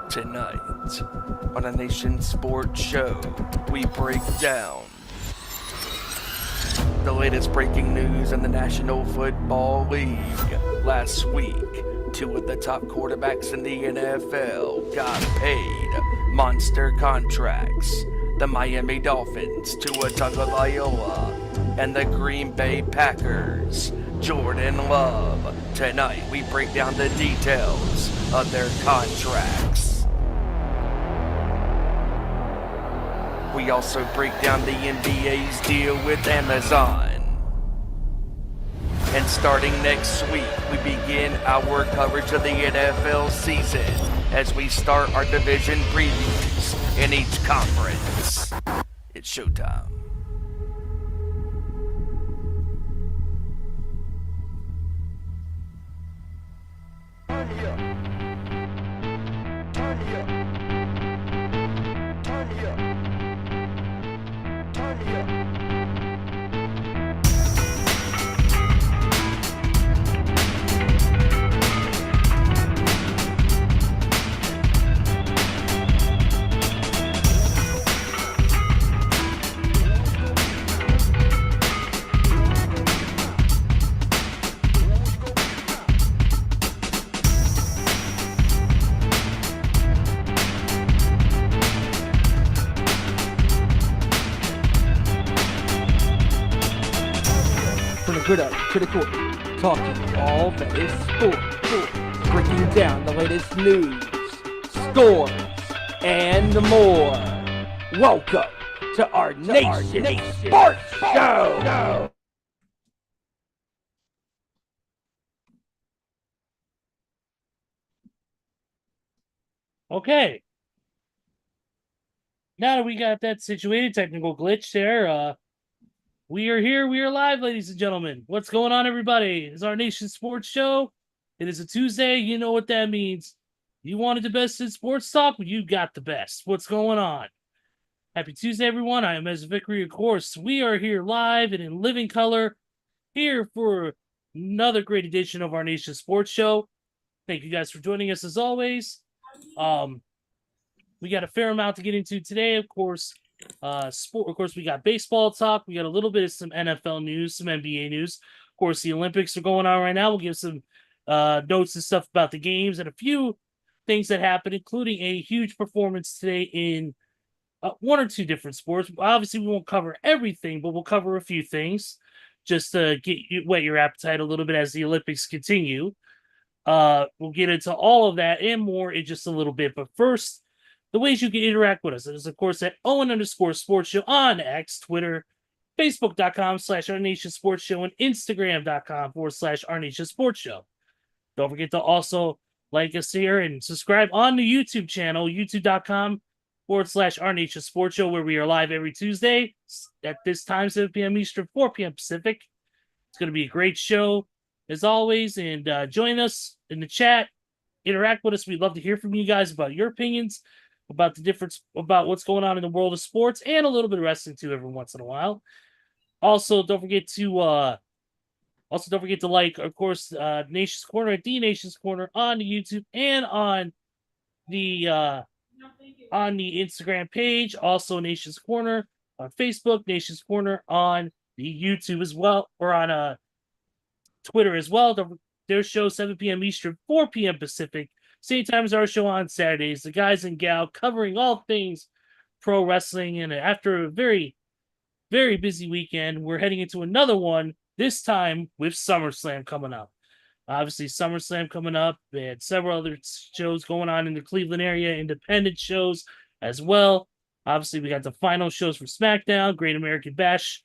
Tonight, on a Nation Sports Show, we break down the latest breaking news in the National Football League. Last week, two of the top quarterbacks in the NFL got paid monster contracts. The Miami Dolphins, Tua Tagovailoa, and the Green Bay Packers, Jordan Love. Tonight, we break down the details of their contracts. We also break down the NBA's deal with Amazon. And starting next week, we begin our coverage of the NFL season as we start our division previews in each conference. It's showtime. Good up to the court, talking all that is sport, breaking down the latest news, scores, and more. Welcome to our Nation Sports Show. Okay. Now that we got that situated, technical glitch there, we are here. We are live, ladies and gentlemen. What's going on, everybody? It's our Nation Sports Show. It is a Tuesday. You know what that means. You wanted the best in sports talk? Well, you got the best. What's going on? Happy Tuesday, everyone. I am Ezra Vickery, of course. We are here live and in living color here for another great edition of our Nation Sports Show. Thank you guys for joining us as always. We got a fair amount to get into today, of course. Sport, of course, we got baseball talk. We got a little bit of some NFL news, some NBA news. Of course, the Olympics are going on right now. We'll give some notes and stuff about the games and a few things that happened, including a huge performance today in one or two different sports. Obviously, we won't cover everything, but we'll cover a few things just to whet your appetite a little bit as the Olympics continue. We'll get into all of that and more in just a little bit. But first, the ways you can interact with us is, of course, at Owen_Sports Show on X, Twitter, Facebook.com/Our Nation Sports Show, and Instagram.com/Our Nation Sports Show. Don't forget to also like us here and subscribe on the YouTube channel, youtube.com/Our Nation Sports Show, where we are live every Tuesday at this time, 7 p.m. Eastern, 4 p.m. Pacific. It's going to be a great show, as always, and join us in the chat. Interact with us. We'd love to hear from you guys about your opinions, about the difference, about what's going on in the world of sports, and a little bit of wrestling too every once in a while. Also, don't forget to like, of course, Nation's Corner at the Nation's Corner on the YouTube and on the Instagram page. Also, Nation's Corner on Facebook, Nation's Corner on the YouTube as well, or on Twitter as well. Their show 7 p.m. Eastern, 4 p.m. Pacific. Same time as our show on Saturdays. The guys and gal covering all things pro wrestling. And after a very, very busy weekend, we're heading into another one, this time with SummerSlam coming up. Obviously, SummerSlam coming up. They had several other shows going on in the Cleveland area, independent shows as well. Obviously, we got the final shows for SmackDown, Great American Bash,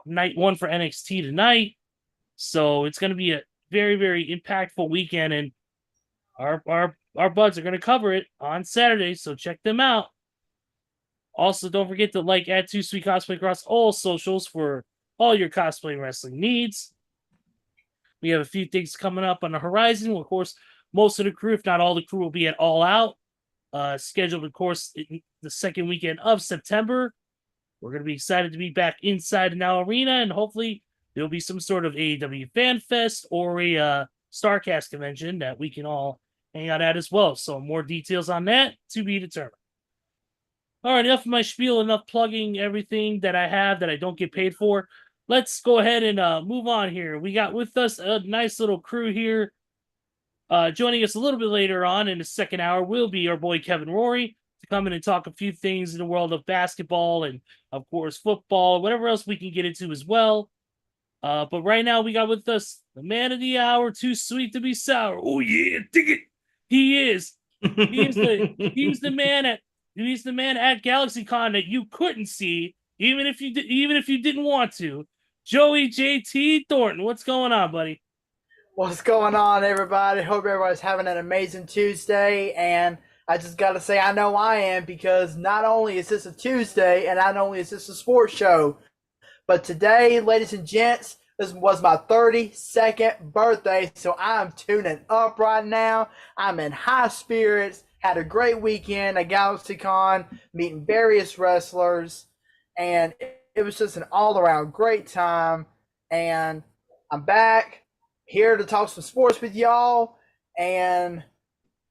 night one for NXT tonight. So it's going to be a very, very impactful weekend, and our buds are going to cover it on Saturday, so check them out. Also, don't forget to add 2 Sweet Cosplay across all socials for all your cosplay and wrestling needs. We have a few things coming up on the horizon. Of course, most of the crew, if not all the crew, will be at All Out, scheduled, of course, the second weekend of September. We're going to be excited to be back inside the Now Arena, and hopefully there'll be some sort of AEW Fan Fest or a StarCast convention that we can all hang out at as well. So more details on that to be determined. All right, enough of my spiel, enough plugging everything that I have that I don't get paid for. Let's go ahead and move on here. We got with us a nice little crew here. Joining us a little bit later on in the second hour will be our boy Kevin Rory to come in and talk a few things in the world of basketball and, of course, football, whatever else we can get into as well. But right now we got with us the man of the hour, too sweet to be sour. Oh yeah, dig it. He is. He's the man at GalaxyCon that you couldn't see, even if you didn't want to. Joey JT Thornton, what's going on, buddy? What's going on, everybody? Hope everybody's having an amazing Tuesday. And I just got to say, I know I am, because not only is this a Tuesday and not only is this a sports show, but today, ladies and gents, this was my 32nd birthday. So I'm tuning up right now. I'm in high spirits. Had a great weekend at GalaxyCon, meeting various wrestlers. And it was just an all-around great time. And I'm back here to talk some sports with y'all, and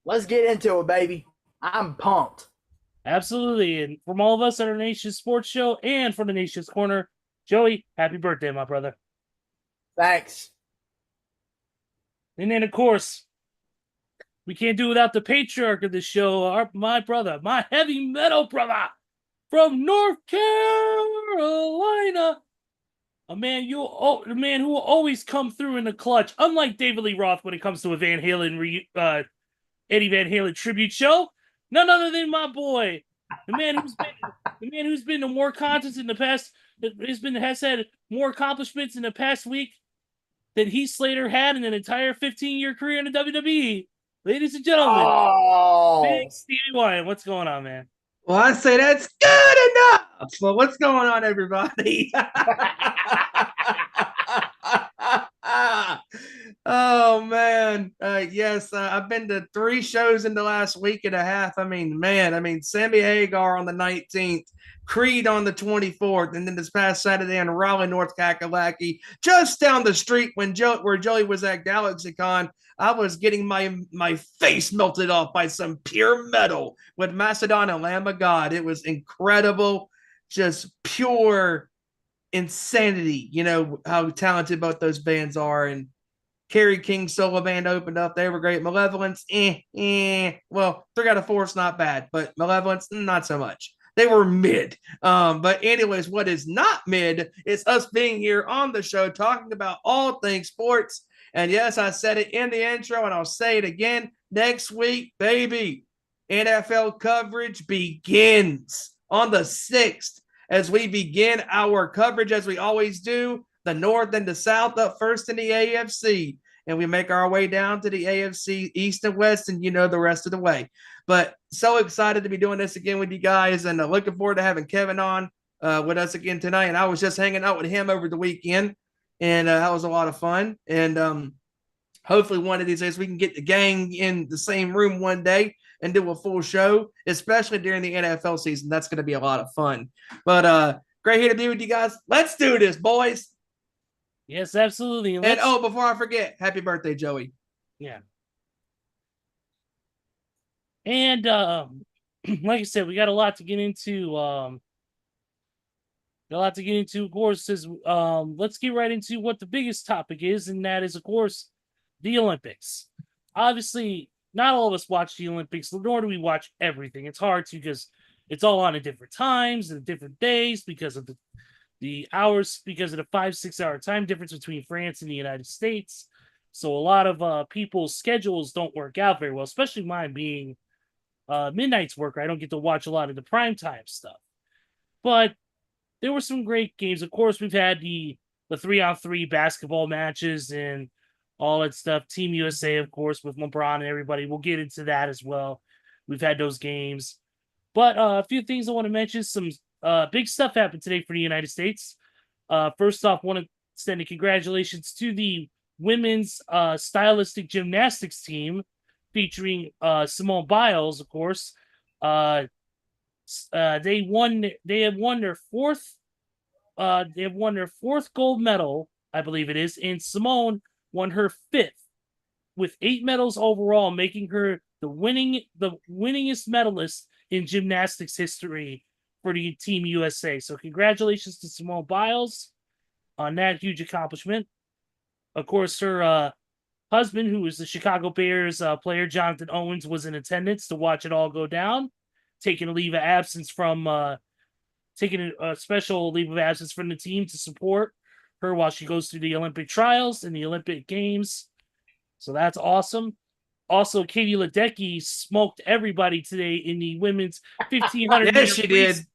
let's get into it, baby. I'm pumped. Absolutely. And from all of us at our Nation's Sports Show and from the Nation's Corner, Joey, happy birthday, my brother. Thanks. And then, of course, we can't do without the patriarch of the show, my brother, my heavy metal brother from North Carolina. A man who will always come through in the clutch, unlike David Lee Roth when it comes to a Eddie Van Halen tribute show. None other than my boy, the man who's been to more contests in the past, has had more accomplishments in the past week than Heath Slater had in an entire 15-year career in the WWE. Ladies and gentlemen, Big Stevie Wyatt, what's going on, man? Well, I say that's good enough. Well, what's going on, everybody? Oh, man. Yes, I've been to 3 shows in the last week and a half. Sammy Hagar on the 19th, Creed on the 24th, and then this past Saturday in Raleigh, North Kakalaki, just down the street where Joey was at GalaxyCon. I was getting my face melted off by some pure metal with Macedon and Lamb of God. It was incredible, just pure insanity. You know how talented both those bands are. And Kerry King's solo band opened up. They were great. Malevolence, well, 3 out of 4 is not bad, but Malevolence, not so much. They were mid. But anyways, what is not mid is us being here on the show talking about all things sports. And yes, I said it in the intro, and I'll say it again. Next week, baby, NFL coverage begins on the 6th as we begin our coverage, as we always do, the North and the South up first in the AFC. And we make our way down to the AFC East and West, and you know the rest of the way. But so excited to be doing this again with you guys, and looking forward to having Kevin on with us again tonight. And I was just hanging out with him over the weekend, and that was a lot of fun. And hopefully one of these days we can get the gang in the same room one day and do a full show, especially during the NFL season. That's going to be a lot of fun. But great here to be with you guys. Let's do this, boys. Yes, absolutely. And before I forget, happy birthday, Joey. Yeah. And like I said, we got a lot to get into. Of course. Let's get right into what the biggest topic is, and that is, of course, the Olympics. Obviously, not all of us watch the Olympics, nor do we watch everything. It's hard to, because it's all on at different times and different days because of the hours, because of the 5-6 hour time difference between France and the United States. So a lot of people's schedules don't work out very well, especially mine being midnight's worker. I don't get to watch a lot of the primetime stuff. But there were some great games. Of course, we've had the 3-on-3 basketball matches and all that stuff. Team USA, of course, with LeBron and everybody. We'll get into that as well. We've had those games. But a few things I want to mention. Some big stuff happened today for the United States. First off, want to extend a congratulations to the women's stylistic gymnastics team featuring Simone Biles, of course. They have won their fourth gold medal, I believe it is, and Simone won her 5th. with 8 medals overall, making her the winningest medalist in gymnastics history for the Team USA. So congratulations to Simone Biles on that huge accomplishment. Of course, her husband, who was the Chicago Bears player, Jonathan Owens, was in attendance to watch it all go down, taking a leave of absence from taking a special leave of absence from the team to support her while she goes through the Olympic trials and the Olympic Games. So that's awesome. Also, Katie Ledecky smoked everybody today in the women's 1500 Yes, she did.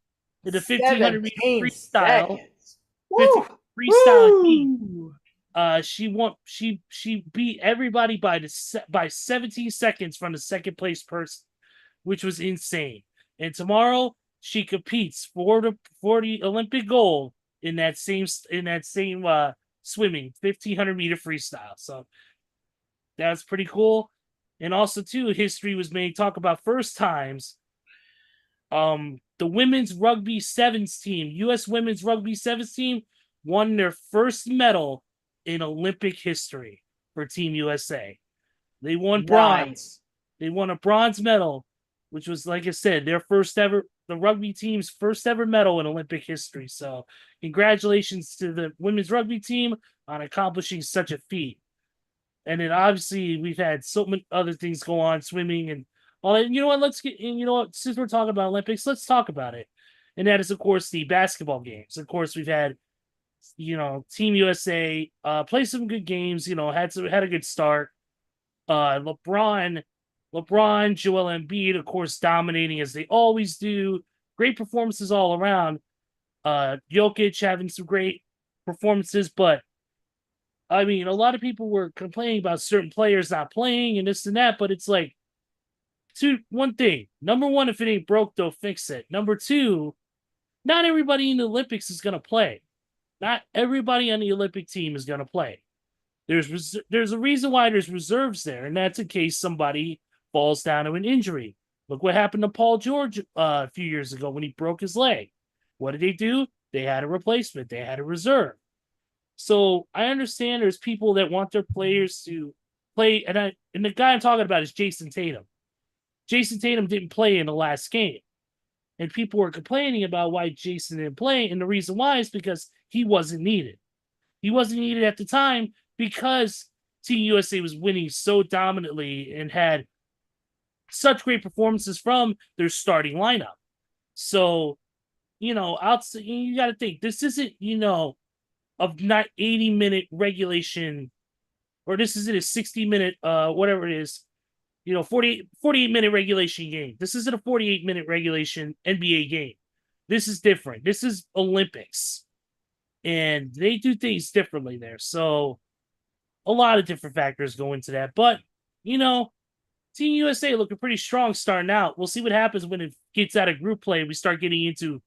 In the 1500 meter 17 freestyle. seconds. Woo! Freestyle heat. She won. She beat everybody by 17 seconds from the second place person, which was insane. And tomorrow she competes for the Olympic gold in that same swimming 1500 meter freestyle. So that's pretty cool. And also too, history was made. Talk about first times. The women's rugby sevens team, U.S. women's rugby sevens team, won their first medal in Olympic history for Team USA. They won bronze. Nice. They won a bronze medal, which was, like I said, their first ever, the rugby team's first ever medal in Olympic history. So congratulations to the women's rugby team on accomplishing such a feat. And then obviously we've had so many other things go on, swimming and all that. You know what? Since we're talking about Olympics, let's talk about it. And that is, of course, the basketball games. Of course, we've had, Team USA play some good games, had a good start. LeBron, Joel Embiid, of course, dominating as they always do. Great performances all around. Jokic having some great performances, but I mean, a lot of people were complaining about certain players not playing and this and that, but it's like, one thing. Number one, if it ain't broke, don't fix it. Number two, not everybody in the Olympics is going to play. Not everybody on the Olympic team is going to play. There's a reason why there's reserves there, and that's in case somebody falls down to an injury. Look what happened to Paul George a few years ago when he broke his leg. What did they do? They had a replacement. They had a reserve. So I understand there's people that want their players to play, and the guy I'm talking about is Jason Tatum. Jason Tatum didn't play in the last game, and people were complaining about why Jason didn't play, and the reason why is because he wasn't needed. He wasn't needed at the time because Team USA was winning so dominantly and had such great performances from their starting lineup. So, you got to think, this isn't, of not 80-minute regulation, or this isn't a 60-minute, whatever it is, 48-minute regulation game. This isn't a 48-minute regulation NBA game. This is different. This is Olympics. And they do things differently there. So a lot of different factors go into that. But, Team USA looking pretty strong starting out. We'll see what happens when it gets out of group play and we start getting into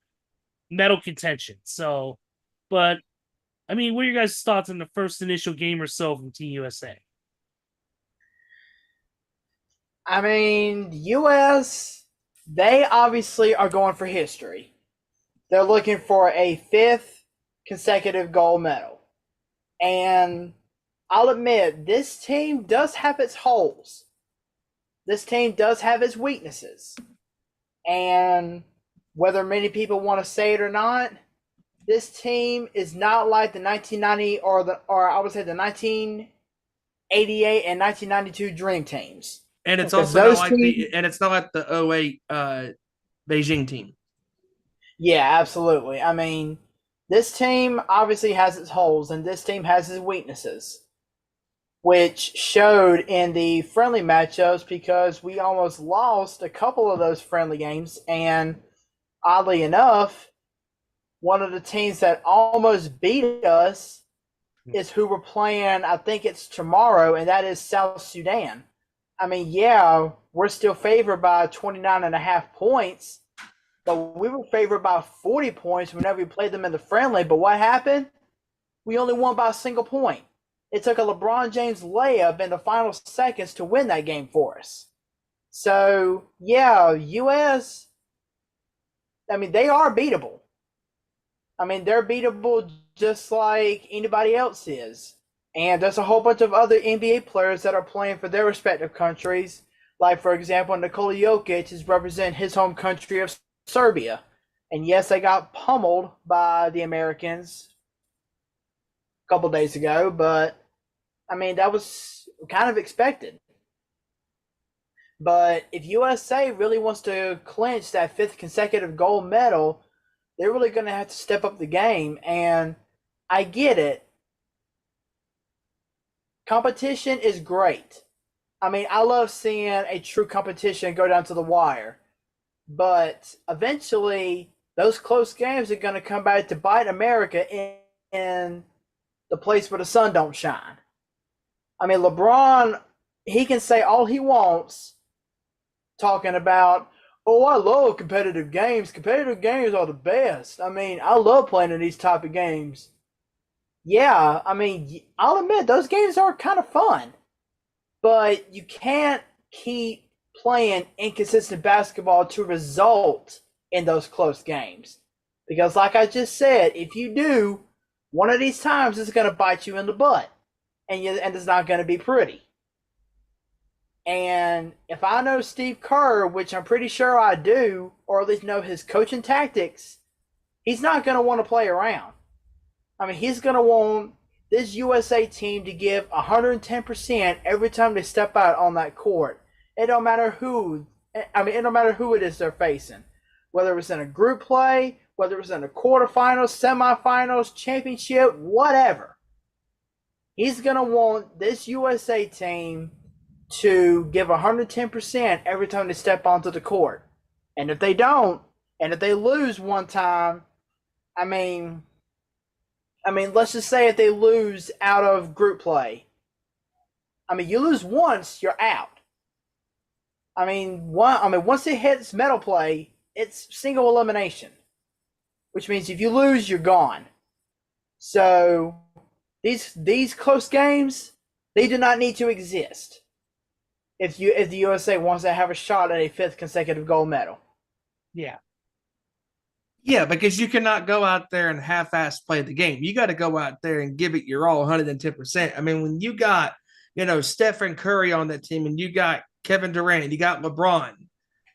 medal contention. So, but, I mean, what are your guys' thoughts on the first initial game or so from Team USA? I mean, U.S., they obviously are going for history. They're looking for a 5th consecutive gold medal. And I'll admit, this team does have its holes. This team does have its weaknesses. And whether many people want to say it or not, this team is not like the 1990 or I would say the 1988 and 1992 Dream Teams. And it's also not like the 08 Beijing team. Yeah, absolutely. I mean, this team obviously has its holes, and this team has its weaknesses, which showed in the friendly matchups because we almost lost a couple of those friendly games. And oddly enough, one of the teams that almost beat us is who we're playing, I think it's tomorrow, and that is South Sudan. I mean, yeah, we're still favored by 29.5 points, but we were favored by 40 points whenever we played them in the friendly. But what happened? We only won by a single point. It took a LeBron James layup in the final seconds to win that game for us. So, yeah, U.S., I mean, they are beatable. I mean, they're beatable just like anybody else is. And there's a whole bunch of other NBA players that are playing for their respective countries. Like, for example, Nikola Jokic is representing his home country of Serbia. And yes, they got pummeled by the Americans a couple days ago, but I mean, that was kind of expected. But if USA really wants to clinch that 5th consecutive gold medal, they're really going to have to step up the game. And I get it. Competition is great. I mean, I love seeing a true competition go down to the wire. But eventually, those close games are going to come back to bite America in the place where the sun don't shine. I mean, LeBron, he can say all he wants, talking about, oh, I love competitive games. Competitive games are the best. I mean, I love playing in these type of games. Yeah, I mean, I'll admit, those games are kind of fun. But you can't keep playing inconsistent basketball to result in those close games. Because like I just said, if you do, one of these times it's going to bite you in the butt. And it's not going to be pretty. And if I know Steve Kerr, which I'm pretty sure I do, or at least know his coaching tactics, he's not going to want to play around. I mean, he's going to want this USA team to give 110% every time they step out on that court. It don't matter who. I mean, it don't matter who it is they're facing. Whether it's in a group play, whether it's in a quarterfinals, semifinals, championship, whatever. He's going to want this USA team to give 110% every time they step onto the court. And if they don't, and if they lose one time, I mean, let's just say if they lose out of group play. I mean, you lose once, you're out. I mean, once it hits medal play, it's single elimination. Which means if you lose, you're gone. So these close games, they do not need to exist if the USA wants to have a shot at a 5th consecutive gold medal. Yeah. Yeah, because you cannot go out there and half-ass play the game. You got to go out there and give it your all, 110%. I mean, when you got, Stephen Curry on that team and you got Kevin Durant, you got LeBron.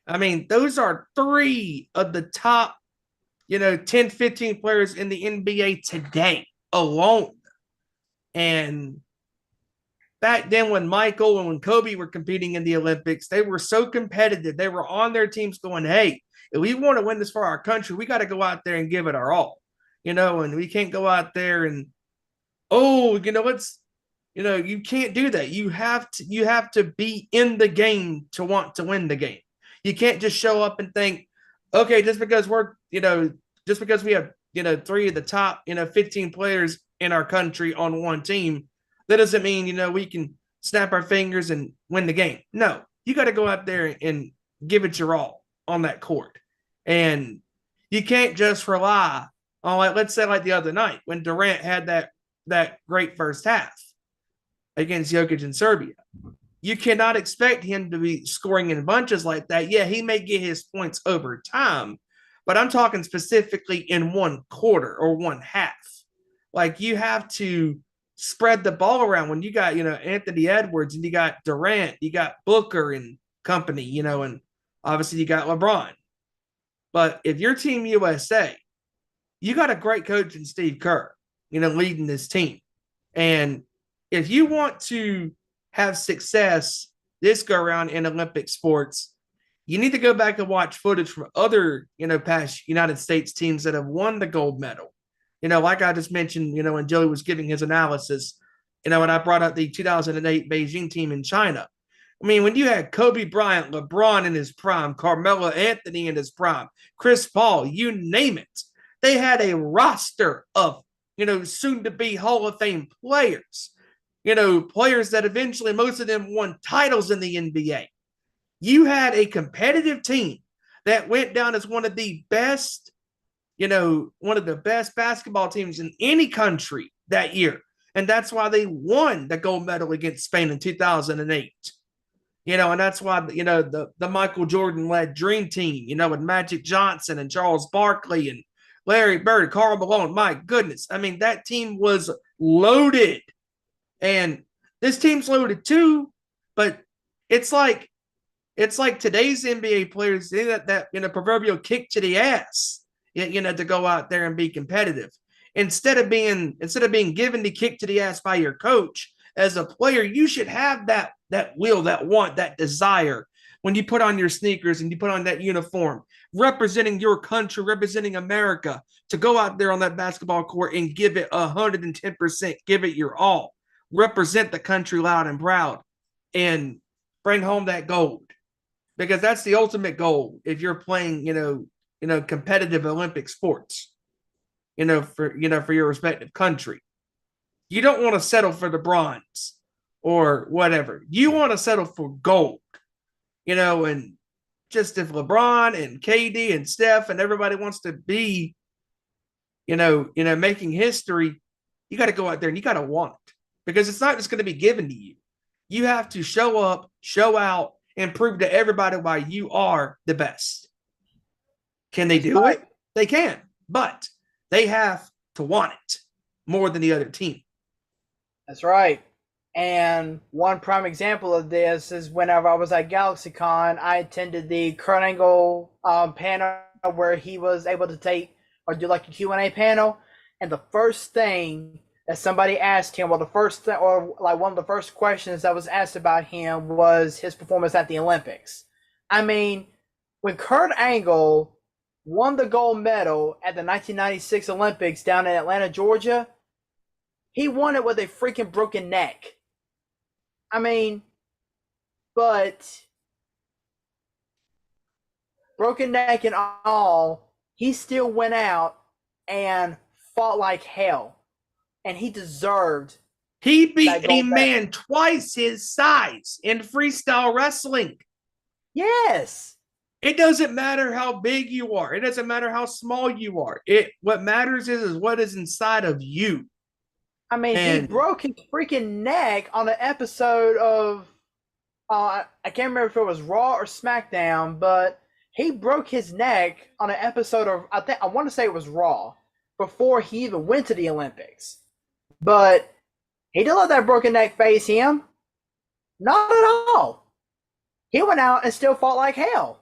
I mean, those are 3 of the top, 10, 15 players in the NBA today alone. And back then when Michael and when Kobe were competing in the Olympics, they were so competitive. They were on their teams going, hey, if we want to win this for our country, we got to go out there and give it our all, and we can't go out there and, you can't do that. You have to be in the game to want to win the game. You can't just show up and think, okay, just because we have, 3 of the top, 15 players in our country on one team, that doesn't mean, we can snap our fingers and win the game. No, you got to go out there and give it your all on that court. And you can't just rely on, let's say the other night when Durant had that great first half against Jokic in Serbia. You cannot expect him to be scoring in bunches like that. Yeah, he may get his points over time, but I'm talking specifically in one quarter or one half. You have to spread the ball around when you got, Anthony Edwards and you got Durant, you got Booker and company, and obviously you got LeBron. But if you're Team USA, you got a great coach in Steve Kerr, leading this team. And if you want to have success this go around in Olympic sports, you need to go back and watch footage from other, past United States teams that have won the gold medal. Like I just mentioned, when Joey was giving his analysis, when I brought up the 2008 Beijing team in China. I mean, when you had Kobe Bryant, LeBron in his prime, Carmelo Anthony in his prime, Chris Paul, you name it, they had a roster of, soon-to-be Hall of Fame players, players that eventually most of them won titles in the NBA. You had a competitive team that went down as one of the best, one of the best basketball teams in any country that year. And that's why they won the gold medal against Spain in 2008. And that's why, the Michael Jordan-led Dream Team, with Magic Johnson and Charles Barkley and Larry Bird, Karl Malone, my goodness. I mean, that team was loaded. And this team's loaded too, but it's like today's NBA players, they that proverbial kick to the ass, to go out there and be competitive. Instead of being given the kick to the ass by your coach, as a player, you should have that will, that want, that desire when you put on your sneakers and you put on that uniform, representing your country, representing America, to go out there on that basketball court and give it 110%, give it your all, represent the country loud and proud, and bring home that gold. Because that's the ultimate goal if you're playing, competitive Olympic sports, for your respective country. You don't want to settle for the bronze or whatever. You want to settle for gold, and just if LeBron and KD and Steph and everybody wants to be, making history, you got to go out there and you got to want it, because it's not just going to be given to you. You have to show up, show out, and prove to everybody why you are the best. Can they do it? They can, but they have to want it more than the other team. That's right. And one prime example of this is whenever I was at GalaxyCon, I attended the Kurt Angle panel where he was able to take or do like a Q&A panel. And the first thing that somebody asked him, one of the first questions that was asked about him was his performance at the Olympics. I mean, when Kurt Angle won the gold medal at the 1996 Olympics down in Atlanta, Georgia, he won it with a freaking broken neck. I mean, but broken neck and all, he still went out and fought like hell. And he deserved. He beat a man twice his size in freestyle wrestling. Yes. It doesn't matter how big you are. It doesn't matter how small you are. What matters is what is inside of you. I mean, he broke his freaking neck on an episode of, I can't remember if it was Raw or SmackDown, but he broke his neck on an episode of, I want to say it was Raw, before he even went to the Olympics. But he didn't let that broken neck phase him. Not at all. He went out and still fought like hell.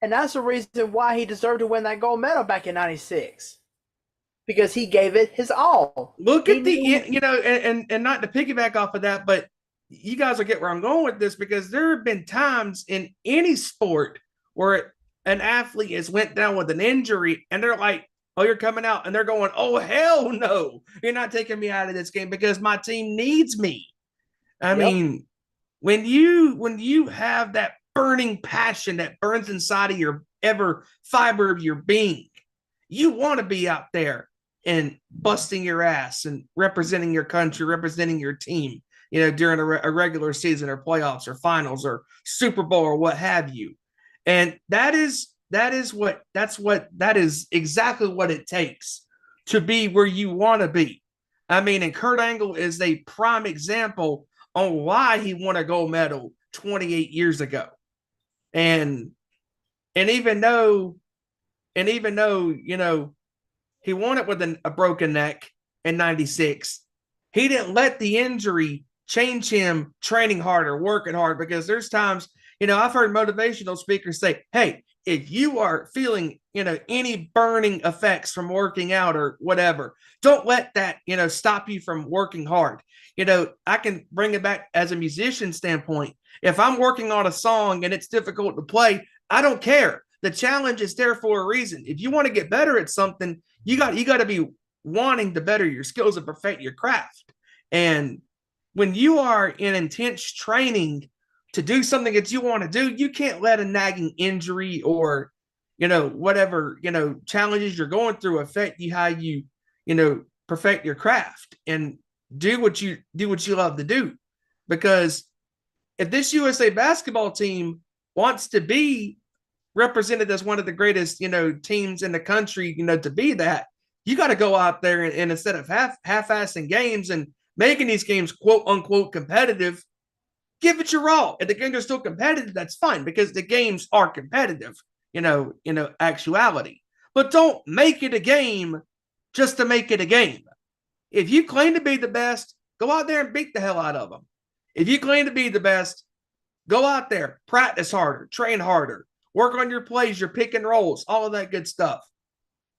And that's the reason why he deserved to win that gold medal back in 96. Because he gave it his all. Look at and not to piggyback off of that, but you guys will get where I'm going with this, because there have been times in any sport where an athlete has went down with an injury and they're like, oh, you're coming out, and they're going, oh, hell no, you're not taking me out of this game because my team needs me. I mean, when you have that burning passion that burns inside of your every fiber of your being, you want to be out there and busting your ass and representing your country, representing your team, during a regular season or playoffs or finals or Super Bowl or what have you. And that is exactly what it takes to be where you want to be. I mean, and Kurt Angle is a prime example on why he won a gold medal 28 years ago. And even though, he won it with a broken neck in 96, he didn't let the injury change him training harder, working hard, because there's times, I've heard motivational speakers say, hey, if you are feeling, any burning effects from working out or whatever, don't let that, stop you from working hard. I can bring it back as a musician standpoint. If I'm working on a song and it's difficult to play, I don't care. The challenge is there for a reason. If you want to get better at something, you got to be wanting to better your skills and perfect your craft. And when you are in intense training to do something that you want to do, you can't let a nagging injury or, whatever, challenges you're going through affect you, how you, perfect your craft and do what you love to do. Because if this USA basketball team wants to be represented as one of the greatest, teams in the country, to be that, you got to go out there and instead of half-assing games and making these games quote unquote competitive, give it your all. If the games are still competitive, that's fine, because the games are competitive, actuality. But don't make it a game just to make it a game. If you claim to be the best, Go out there and beat the hell out of them. If you claim to be the best, go out there, practice harder, train harder, work on your plays, your pick and rolls, all of that good stuff.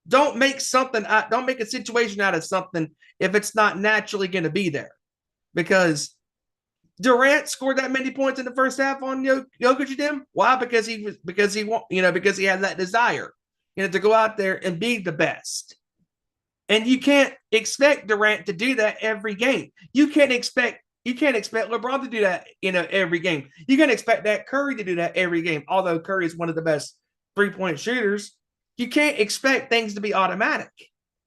Don't make a situation out of something if it's not naturally going to be there. Because Durant scored that many points in the first half on Jokic Jim. Why? Because he had that desire, to go out there and be the best. And you can't expect Durant to do that every game. You can't expect LeBron to do that, every game. You can't expect that Curry to do that every game. Although Curry is one of the best 3-point shooters, you can't expect things to be automatic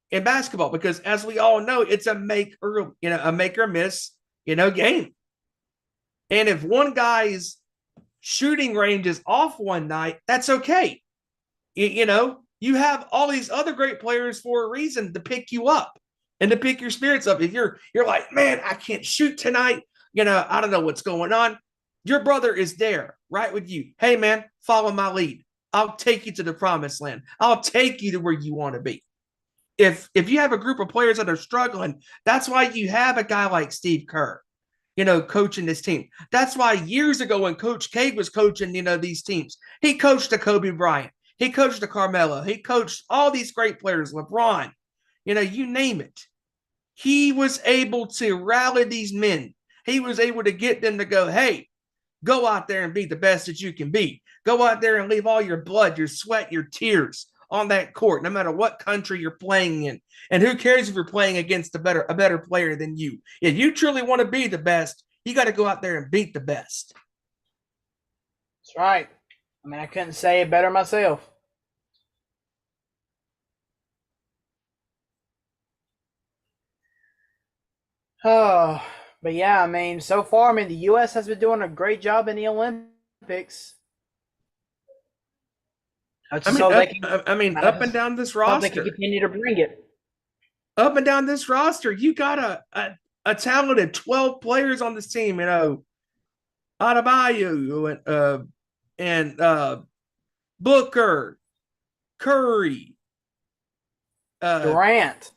in basketball because, as we all know, it's a make or miss, game. And if one guy's shooting range is off one night, that's okay. You have all these other great players for a reason to pick you up and to pick your spirits up. If you're like, man, I can't shoot tonight, I don't know what's going on. Your brother is there right with you. Hey, man, follow my lead. I'll take you to the promised land. I'll take you to where you want to be. If you have a group of players that are struggling, that's why you have a guy like Steve Kerr, coaching this team. That's why years ago when Coach K was coaching, these teams, he coached the Kobe Bryant. He coached the Carmelo. He coached all these great players, LeBron, you name it. He was able to rally these men. He was able to get them to go, hey, go out there and be the best that you can be. Go out there and leave all your blood, your sweat, your tears on that court, no matter what country you're playing in. And who cares if you're playing against a better player than you? If you truly want to be the best, you got to go out there and beat the best. That's right. I couldn't say it better myself. Oh, but yeah, so far, the U.S. has been doing a great job in the Olympics. Up and down this roster. They can continue to bring it. Up and down this roster, you got a talented 12 players on this team, Adebayo and Booker, Curry, Durant.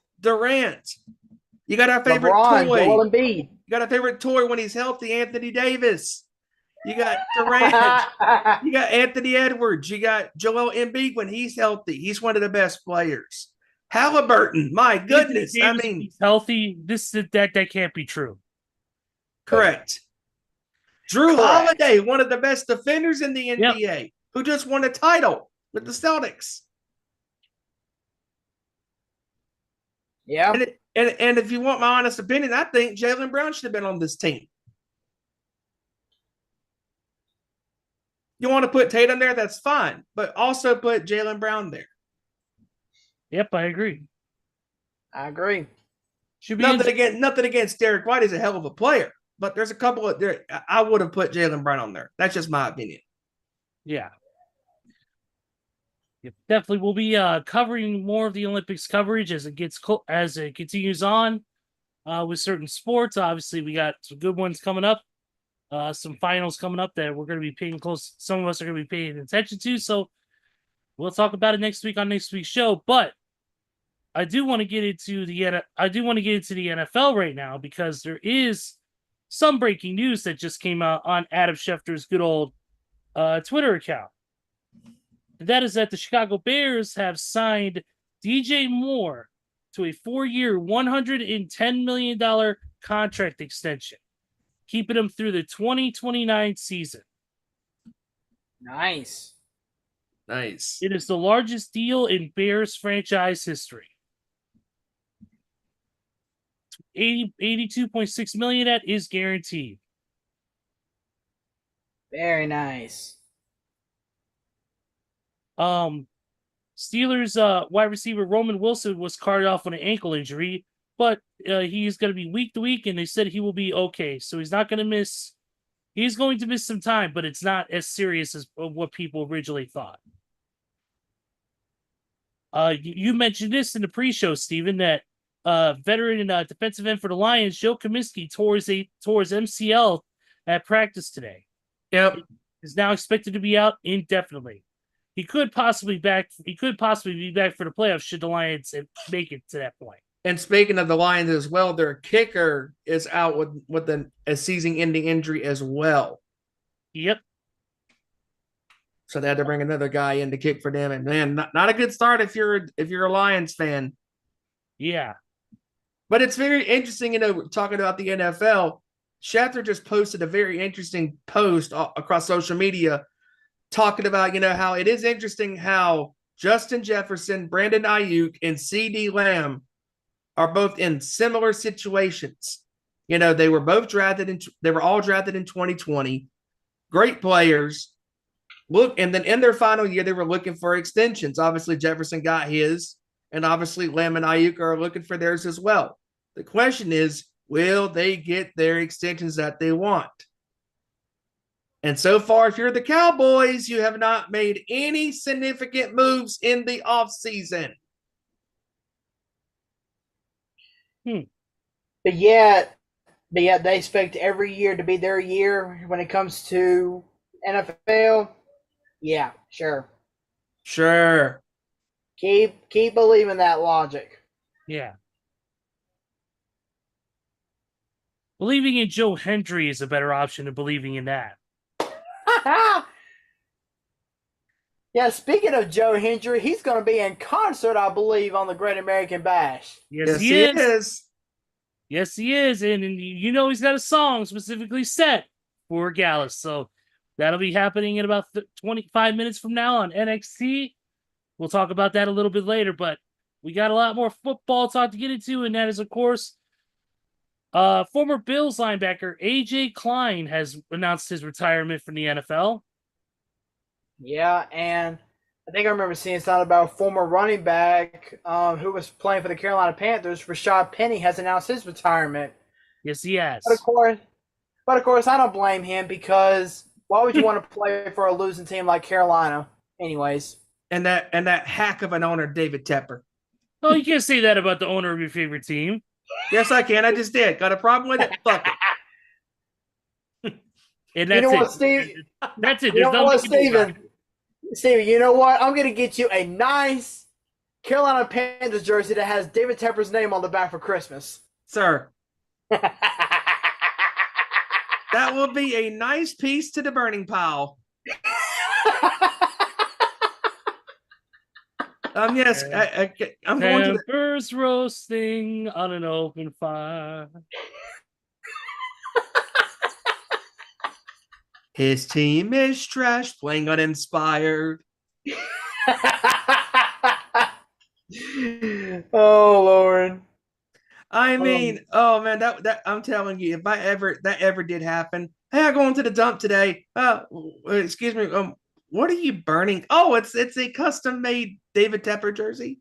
You got our favorite LeBron, toy. Joel Embiid. You got a favorite toy when he's healthy, Anthony Davis. You got Durant. You got Anthony Edwards. You got Joel Embiid when he's healthy. He's one of the best players. Halliburton, my goodness. He's healthy. That can't be true. Correct. Drew Holiday, one of the best defenders in the NBA, who just won a title with the Celtics. Yeah. And if you want my honest opinion, I think Jaylen Brown should have been on this team. You want to put Tatum there, that's fine, but also put Jaylen Brown there. Yep, I agree. Should be nothing against Derek White. He's a hell of a player, but there's a couple of there. I would have put Jaylen Brown on there. That's just my opinion. Yeah. Yep, definitely, we'll be covering more of the Olympics coverage as it continues on with certain sports. Obviously, we got some good ones coming up. Some finals coming up that we're going to be paying close. Some of us are going to be paying attention to. So we'll talk about it next week on next week's show. But I do want to get into the NFL right now because there is some breaking news that just came out on Adam Schefter's good old Twitter account. And that is that the Chicago Bears have signed DJ Moore to a 4-year, $110 million contract extension, keeping him through the 2029 season. Nice. It is the largest deal in Bears franchise history. $82.6 million that is guaranteed. Very nice. Steelers wide receiver Roman Wilson was carted off with an ankle injury, but he's going to be week to week, and they said he will be okay. So he's not going to miss. He's going to miss some time, but it's not as serious as what people originally thought. You mentioned this in the pre-show, Steven, that veteran and defensive end for the Lions, Joe Comiskey, tore his MCL at practice today. Yep, is now expected to be out indefinitely. He could possibly be back for the playoffs should the Lions make it to that point. And speaking of the Lions as well, their kicker is out with a season-ending injury as well. Yep. So they had to bring another guy in to kick for them. And man, not a good start if you're a Lions fan. Yeah. But it's very interesting, talking about the NFL. Schefter just posted a very interesting post across social media talking about, how it is interesting how Justin Jefferson, Brandon Ayuk, and CeeDee Lamb are both in similar situations. They were all drafted in 2020. Great players. Look, and then in their final year, they were looking for extensions. Obviously, Jefferson got his, and obviously Lamb and Ayuk are looking for theirs as well. The question is, will they get their extensions that they want? And so far, if you're the Cowboys, you have not made any significant moves in the offseason. But yet they expect every year to be their year when it comes to NFL. Yeah, sure. Sure. Keep believing that logic. Yeah. Believing in Joe Hendry is a better option than believing in that. Yeah, speaking of Joe Hendry, he's going to be in concert, I believe, on the Great American Bash. Yes, he is. Yes, he is. And he's got a song specifically set for Gallus. So that'll be happening in about 25 minutes from now on NXT. We'll talk about that a little bit later, but we got a lot more football talk to get into, and that is, of course, former Bills linebacker A.J. Klein has announced his retirement from the NFL. Yeah, and I think I remember seeing something about a former running back who was playing for the Carolina Panthers. Rashad Penny has announced his retirement. Yes, he has. But of course, I don't blame him, because why would you want to play for a losing team like Carolina? Anyways, and that hack of an owner, David Tepper. Oh, you can't say that about the owner of your favorite team. Yes, I can. I just did. Got a problem with it? Fuck it. And that's what, Steve? That's it. You know what, Steven, you know what? I'm going to get you a nice Carolina Panthers jersey that has David Tepper's name on the back for Christmas. Sir. That will be a nice piece to the burning pile. Yes, I'm going to Embers roasting on an open fire. His team is trash, playing uninspired. Oh, Lord. I mean, oh man, that I'm telling you, if that ever did happen, hey, I go into the dump today. Excuse me, what are you burning? Oh, it's a custom made David Tepper jersey,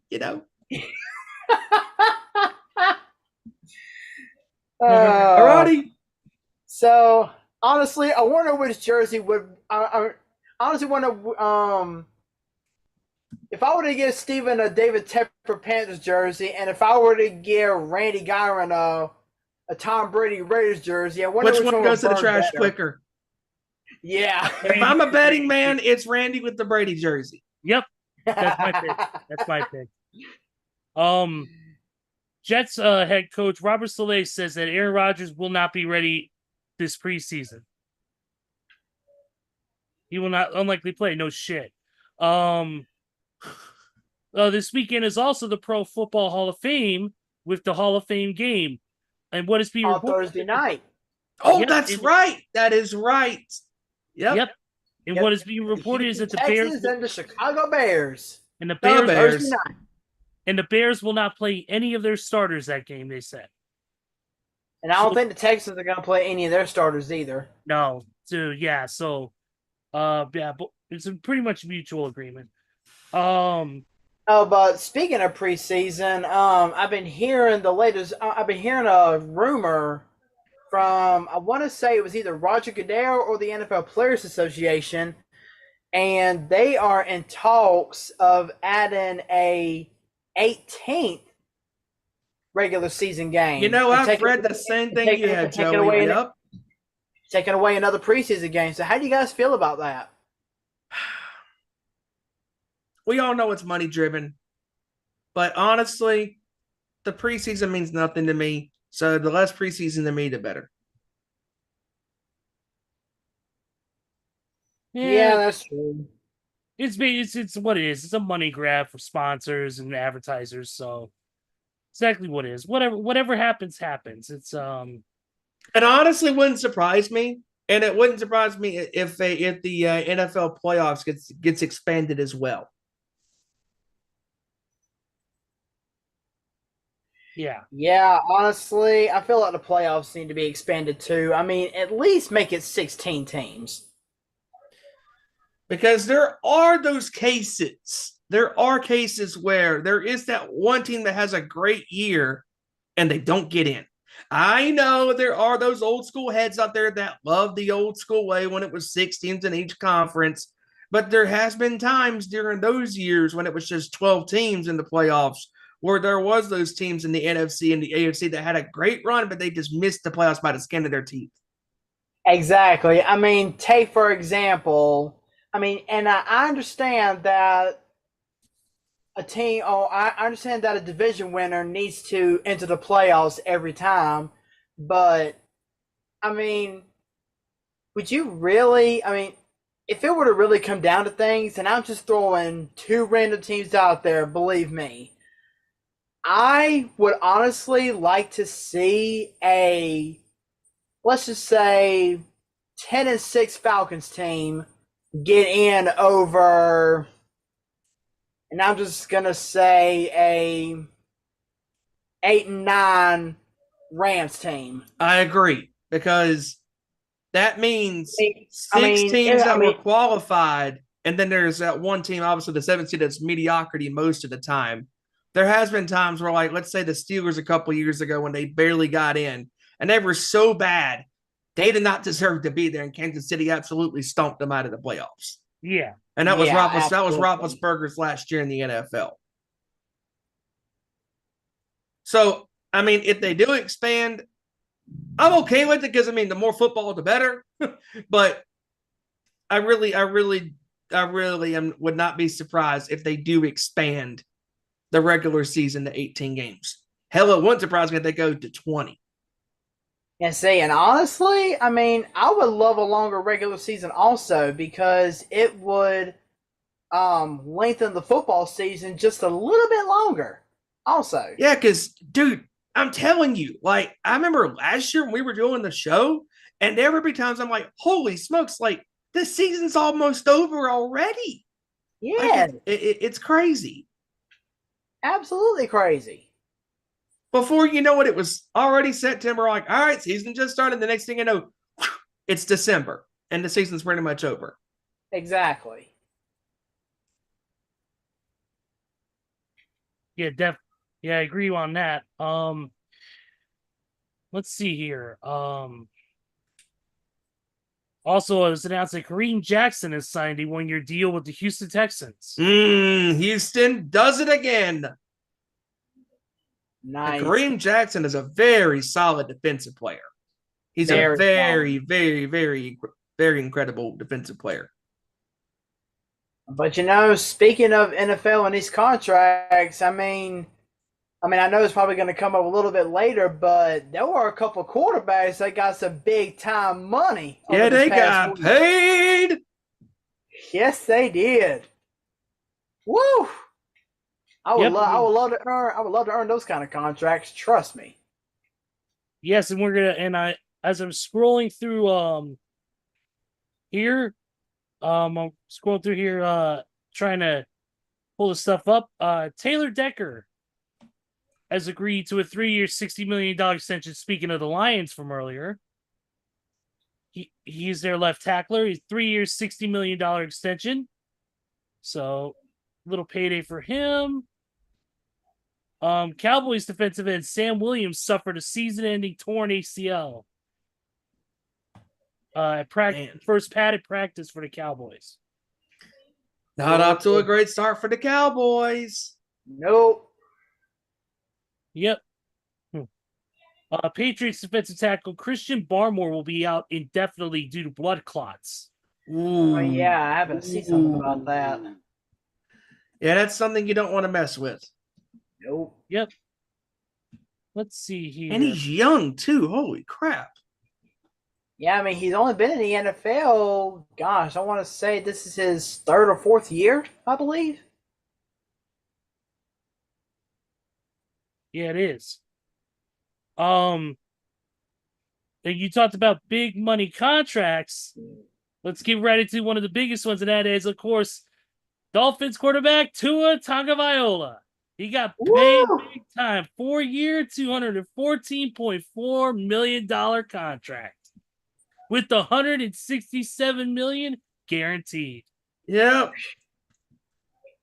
Alrighty. So honestly, I wonder which jersey would. I honestly wonder. If I were to give Steven a David Tepper Panthers jersey, and if I were to give Randy Gyron a Tom Brady Raiders jersey, I wonder which one goes to the trash better. quicker. Yeah. If I'm a betting man, it's Randy with the Brady jersey. Yep. That's my pick. Jets head coach Robert Saleh says that Aaron Rodgers will not be ready this preseason. He will not unlikely play. No shit. This weekend is also the Pro Football Hall of Fame with the Hall of Fame game. And what is being on Thursday night. Oh, yep, that's right. That is right. Yep. And what is being reported is that the Bears and the Chicago Bears. And the Bears, and the Bears will not play any of their starters that game, they said. And I don't think the Texans are going to play any of their starters either. No. So but it's pretty much a mutual agreement. But speaking of preseason, I've been hearing a rumor from, I want to say it was either Roger Goodell or the NFL Players Association, and they are in talks of adding a 18th regular season game. I've read the same thing you had, Joey. Yep. Taking away another preseason game. So how do you guys feel about that? We all know it's money driven, but honestly, the preseason means nothing to me. So the less preseason to me, the better. Yeah, that's true. It's what it is. It's a money grab for sponsors and advertisers. So exactly what it is. Whatever happens, happens. It's It honestly wouldn't surprise me, and it wouldn't surprise me if the NFL playoffs gets expanded as well. yeah. Yeah, honestly, I feel like the playoffs need to be expanded too. I mean, at least make it 16 teams. Because there are those cases. There are cases where there is that one team that has a great year and they don't get in. I know there are those old school heads out there that love the old school way when it was 6 teams in each conference. But there has been times during those years when it was just 12 teams in the playoffs where there was those teams in the NFC and the AFC that had a great run, but they just missed the playoffs by the skin of their teeth. Exactly. I mean, take for example, I mean, and I understand that I understand that a division winner needs to enter the playoffs every time, but I mean, would you really? I mean, if it were to really come down to things, and I'm just throwing two random teams out there, believe me, I would honestly like to see let's just say, 10-6 Falcons team get in over, and I'm just gonna say a 8-9 Rams team. I agree, because that means I mean, six teams that were qualified, and then there's that one team, obviously the 7th seed, that's mediocrity most of the time. There has been times where, like, let's say the Steelers a couple years ago when they barely got in, and they were so bad, they did not deserve to be there, and Kansas City absolutely stomped them out of the playoffs. Yeah. And that was absolutely. Roethlisberger's last year in the NFL. So, I mean, if they do expand, I'm okay with it because, I mean, the more football, the better. But I really would not be surprised if they do expand the regular season to 18 games. Hell, it wouldn't surprise me if they go to 20. And honestly, I mean, I would love a longer regular season also because it would lengthen the football season just a little bit longer. Also, yeah, because dude, I'm telling you, like, I remember last year when we were doing the show, and there would be times I'm like, holy smokes, like, this season's almost over already. Yeah, like, it's crazy. Absolutely crazy. Before you know it, it was already September. Like, all right, season just started. The next thing you know, it's December, and the season's pretty much over. Exactly. Yeah, I agree on that. Let's see here. Also, it was announced that Kareem Jackson has signed a 1-year deal with the Houston Texans. Houston does it again. Nice. And Kareem Jackson is a very solid defensive player. He's a very, very, very, very incredible defensive player. But, you know, speaking of NFL and these contracts, I mean, I know it's probably going to come up a little bit later, but there were a couple of quarterbacks that got some big time money. Yeah, they got paid. Yes, they did. Woo! I would love to earn those kind of contracts. Trust me. Yes, and as I'm scrolling through here, I'm scrolling through here trying to pull the stuff up. Taylor Decker has agreed to a 3-year, $60 million extension. Speaking of the Lions from earlier, he's their left tackler. He's 3 years, $60 million extension. So, little payday for him. Cowboys defensive end Sam Williams suffered a season-ending torn ACL. First padded practice for the Cowboys. Not off to a great start for the Cowboys. Nope. Yep. Patriots defensive tackle Christian Barmore will be out indefinitely due to blood clots. Oh, yeah, I haven't seen something about that. Yeah, that's something you don't want to mess with. Nope. Yep. let's see here. And he's young too. Holy crap. Yeah, I mean, he's only been in the NFL, gosh, I want to say this is his third or fourth year, I believe. Yeah, it is. And you talked about big money contracts. Let's get right into one of the biggest ones, and that is, of course, Dolphins quarterback Tua Tagovailoa. He got paid big time, 4-year, $214.4 million contract with the $167 million guaranteed. Yep.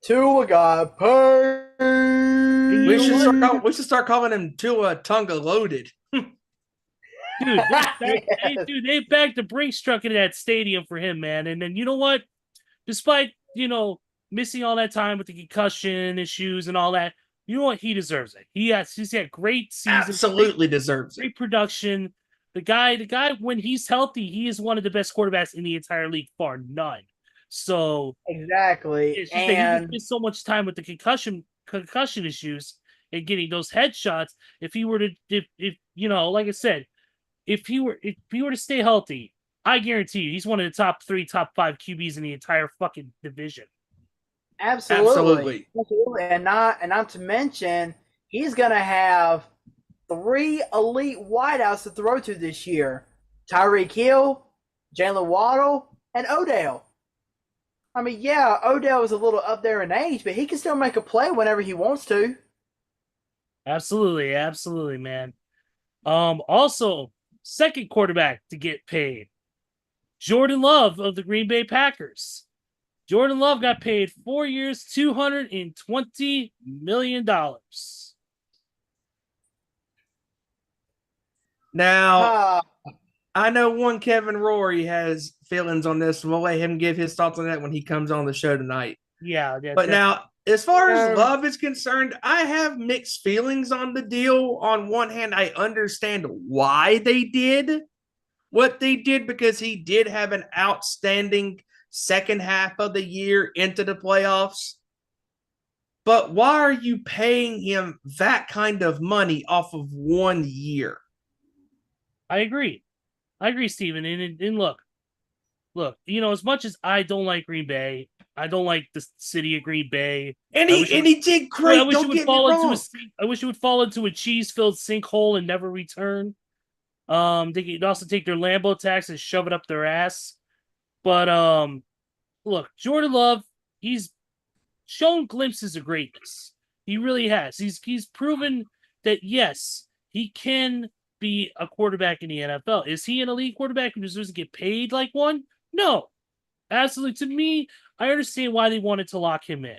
Tua got paid. We should start calling him Tua Tonga Loaded. Dude, they backed the Brinks truck into that stadium for him, man. And then you know what? Despite, missing all that time with the concussion issues and all that, you know what? He deserves it. He's had great season. Absolutely deserves it. Great production. The guy, when he's healthy, he is one of the best quarterbacks in the entire league, bar none. So exactly, it's just that he missed so much time with the concussion issues and getting those headshots. If he were to, like I said, if he were to stay healthy, I guarantee you, he's one of the top 3, top 5 QBs in the entire fucking division. Absolutely. And not to mention, he's gonna have 3 elite wideouts to throw to this year: Tyreek Hill, Jalen Waddle, and Odell. I mean, yeah, Odell is a little up there in age, but he can still make a play whenever he wants to. Absolutely, man. Also, second quarterback to get paid, Jordan Love of the Green Bay Packers. Jordan Love got paid 4 years, $220 million. Now, I know one Kevin Rory has feelings on this. We'll let him give his thoughts on that when he comes on the show tonight. Yeah. But now, as far as Love is concerned, I have mixed feelings on the deal. On one hand, I understand why they did what they did, because he did have an outstanding second half of the year into the playoffs. But why are you paying him that kind of money off of 1 year? I agree, Steven. And look, as much as I don't like Green Bay, I don't like the city of Green Bay. And he did great. I wish it would fall into a cheese-filled sinkhole and never return. They could also take their Lambo tax and shove it up their ass. But look, Jordan Love, he's shown glimpses of greatness. He really has. He's proven that yes, he can be a quarterback in the NFL. Is he an elite quarterback who deserves to get paid like one? No. Absolutely. To me, I understand why they wanted to lock him in.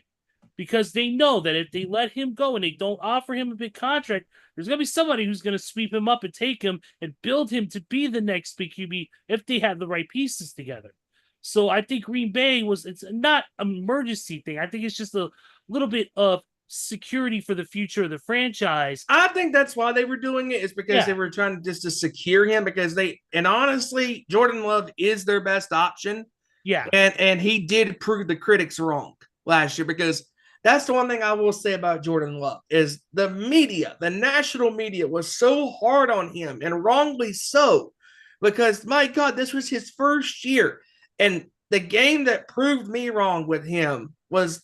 Because they know that if they let him go and they don't offer him a big contract, there's going to be somebody who's going to sweep him up and take him and build him to be the next big QB if they have the right pieces together. So I think Green Bay it's not an emergency thing. I think it's just a little bit of security for the future of the franchise. I think that's why they were doing it, is because they were trying to secure him, because and honestly, Jordan Love is their best option. Yeah. And he did prove the critics wrong last year, because that's the one thing I will say about Jordan Love is the media, the national media was so hard on him, and wrongly so, because my God, this was his first year. And the game that proved me wrong with him was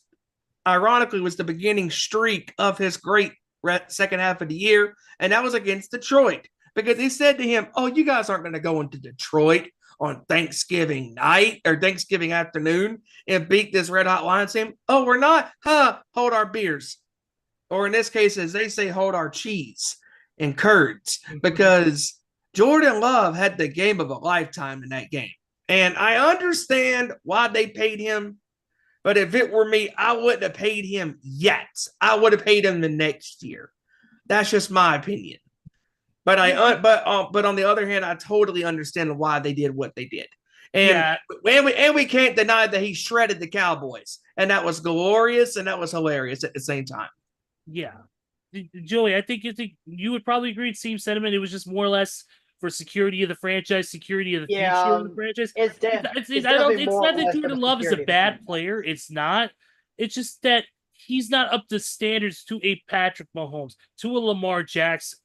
the beginning streak of his great second half of the year. And that was against Detroit, because he said to him, "Oh, you guys aren't going to go into Detroit on Thanksgiving night or Thanksgiving afternoon and beat this red hot Lions team. Oh, we're not? Hold our beers." Or in this case, as they say, hold our cheese and curds, because Jordan Love had the game of a lifetime in that game. And I understand why they paid him, but if it were me, I wouldn't have paid him yet. I would have paid him the next year. That's just my opinion. But but on the other hand, I totally understand why they did what they did. And we can't deny that he shredded the Cowboys, and that was glorious and that was hilarious at the same time. Yeah, Joey, I think you would probably agree with the same sentiment. It was just more or less for security of the franchise, security of the future of the franchise. It's not that Jordan Love is a bad player. It's not. It's just that he's not up to standards to a Patrick Mahomes, to a Lamar Jackson,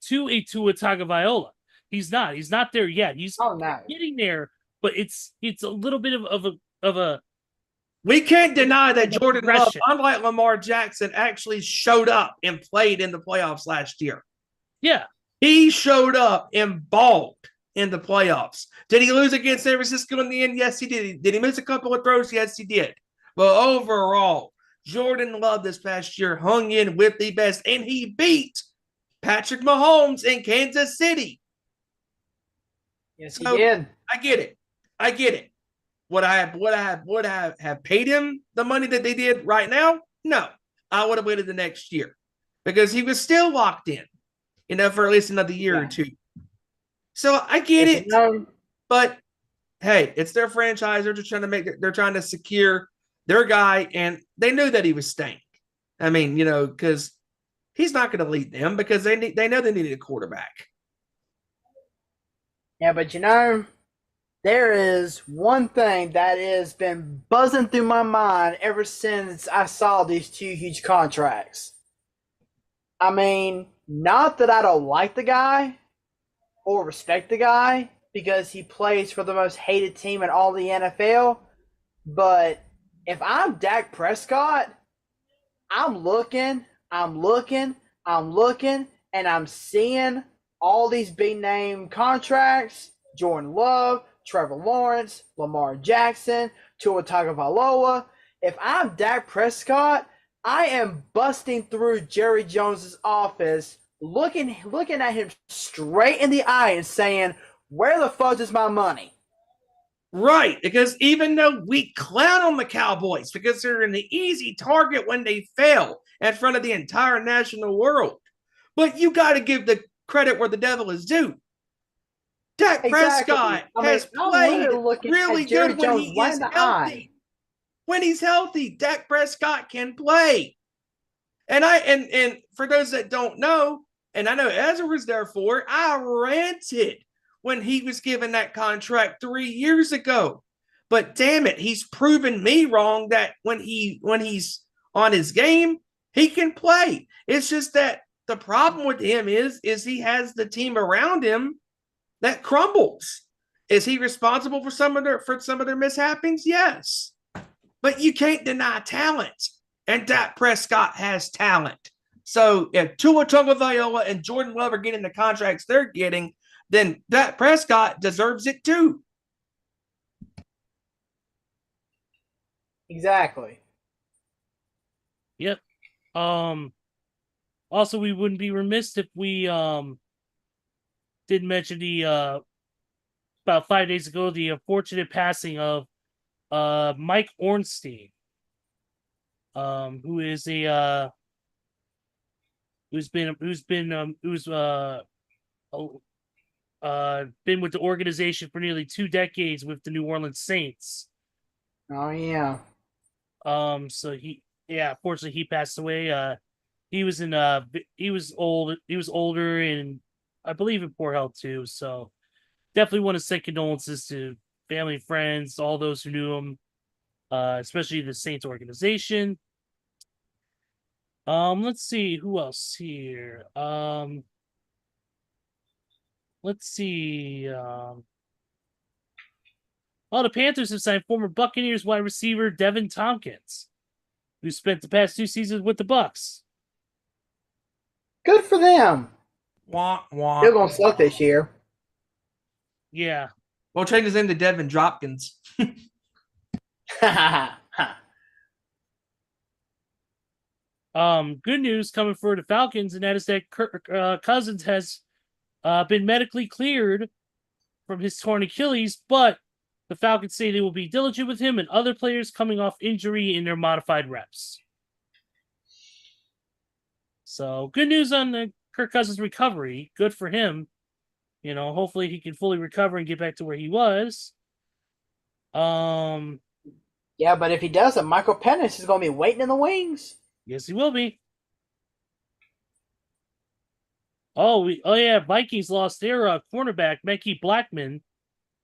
to a Tua Tagovailoa. He's not. He's not there yet. He's Oh no. getting there, but it's a little bit of a We can't deny that Jordan Love, progression. unlike Lamar Jackson, actually showed up and played in the playoffs last year. yeah. He showed up and balled in the playoffs. Did he lose against San Francisco in the end? Yes, he did. Did he miss a couple of throws? Yes, he did. But overall, Jordan Love this past year hung in with the best, and he beat Patrick Mahomes in Kansas City. Yes, So, he did. I get it. Would I have paid him the money that they did right now? No. I would have waited the next year because he was still locked in, for at least another year or two. So I get it. But hey, it's their franchise. They're just trying to secure their guy, and they knew that he was staying. I mean, because he's not going to lead them because they know they needed a quarterback. Yeah, but there is one thing that has been buzzing through my mind ever since I saw these two huge contracts. I mean, not that I don't like the guy or respect the guy because he plays for the most hated team in all the NFL, but if I'm Dak Prescott, I'm looking, and I'm seeing all these big name contracts: Jordan Love, Trevor Lawrence, Lamar Jackson, Tua Tagovailoa. If I'm Dak Prescott, I am busting through Jerry Jones's office, looking at him straight in the eye and saying, "Where the fuck is my money?" Right, because even though we clown on the Cowboys because they're an easy target when they fail in front of the entire national world, but you got to give the credit where the devil is due. Dak Prescott has played really good when he is healthy. When he's healthy, Dak Prescott can play. And for those that don't know, and I know Ezra was there for it, I ranted when he was given that contract 3 years ago. But damn it, he's proven me wrong that when he's on his game, he can play. It's just that the problem with him is he has the team around him that crumbles. Is he responsible for some of their mishaps? Yes. But you can't deny talent. And Dak Prescott has talent. So if Tua Tagovailoa and Jordan Love are getting the contracts they're getting, then Dak Prescott deserves it too. Exactly. Yep. Also, we wouldn't be remiss if we didn't mention the about 5 days ago the unfortunate passing of Mike Ornstein, who is who's been with the organization for nearly 2 decades with the New Orleans Saints. Oh yeah. So fortunately he passed away. He was older and I believe in poor health too. So definitely want to send condolences to family and friends, all those who knew him, especially the Saints organization. Let's see who else here. Let's see. The Panthers have signed former Buccaneers wide receiver Devin Tompkins, who spent the past 2 seasons with the Bucs. Good for them. Wah, wah. They're gonna suck this year. Yeah. We'll change his name to Devin Dropkins. Good news coming for the Falcons, and that is that Kirk Cousins has been medically cleared from his torn Achilles, but the Falcons say they will be diligent with him and other players coming off injury in their modified reps. So good news on the Kirk Cousins recovery. Good for him. Hopefully he can fully recover and get back to where he was. Yeah, but if he doesn't, Michael Penix is going to be waiting in the wings. Yes, he will be. Vikings lost their cornerback, Mickey Blackman,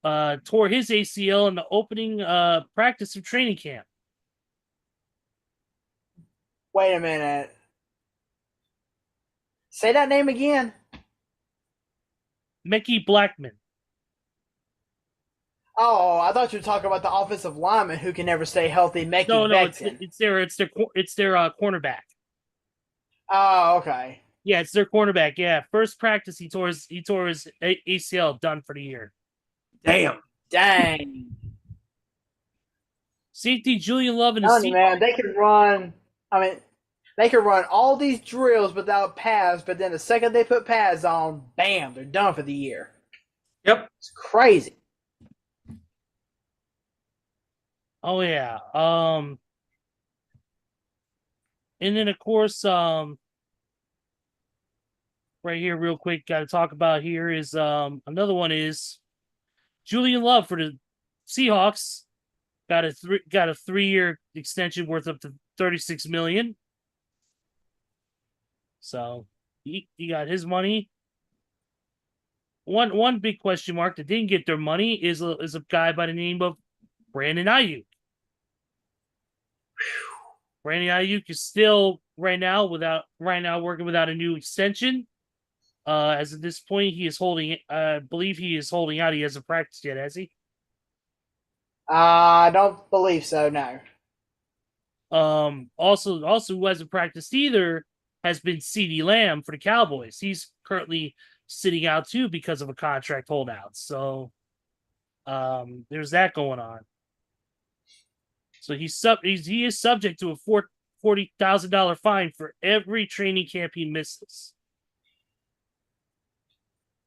tore his ACL in the opening practice of training camp. Wait a minute. Say that name again. Mickey Blackman. Oh, I thought you were talking about the offensive lineman who can never stay healthy, Mekhi No, Becton. it's their cornerback. Oh, okay. Yeah, it's their cornerback. Yeah, first practice he tore his ACL, done for the year. Damn. Dang. Safety Julian Love and Telling you, man, they can run. I mean, they can run all these drills without pads, but then the second they put pads on, bam, they're done for the year. Yep. It's crazy. Oh yeah. And then of course, right here, real quick, got to talk about here is another one is Julian Love for the Seahawks got a 3-year extension worth up to $36 million. So he got his money. One big question mark that didn't get their money is a guy by the name of Brandon Ayuk. Brandon Ayuk is still right now working without a new extension. As of this point, he is holding. I believe he is holding out. He hasn't practiced yet, has he? I don't believe so. No. Also, who hasn't practiced either has been CeeDee Lamb for the Cowboys. He's currently sitting out too because of a contract holdout. So, there's that going on. So he is subject to a $40,000 fine for every training camp he misses.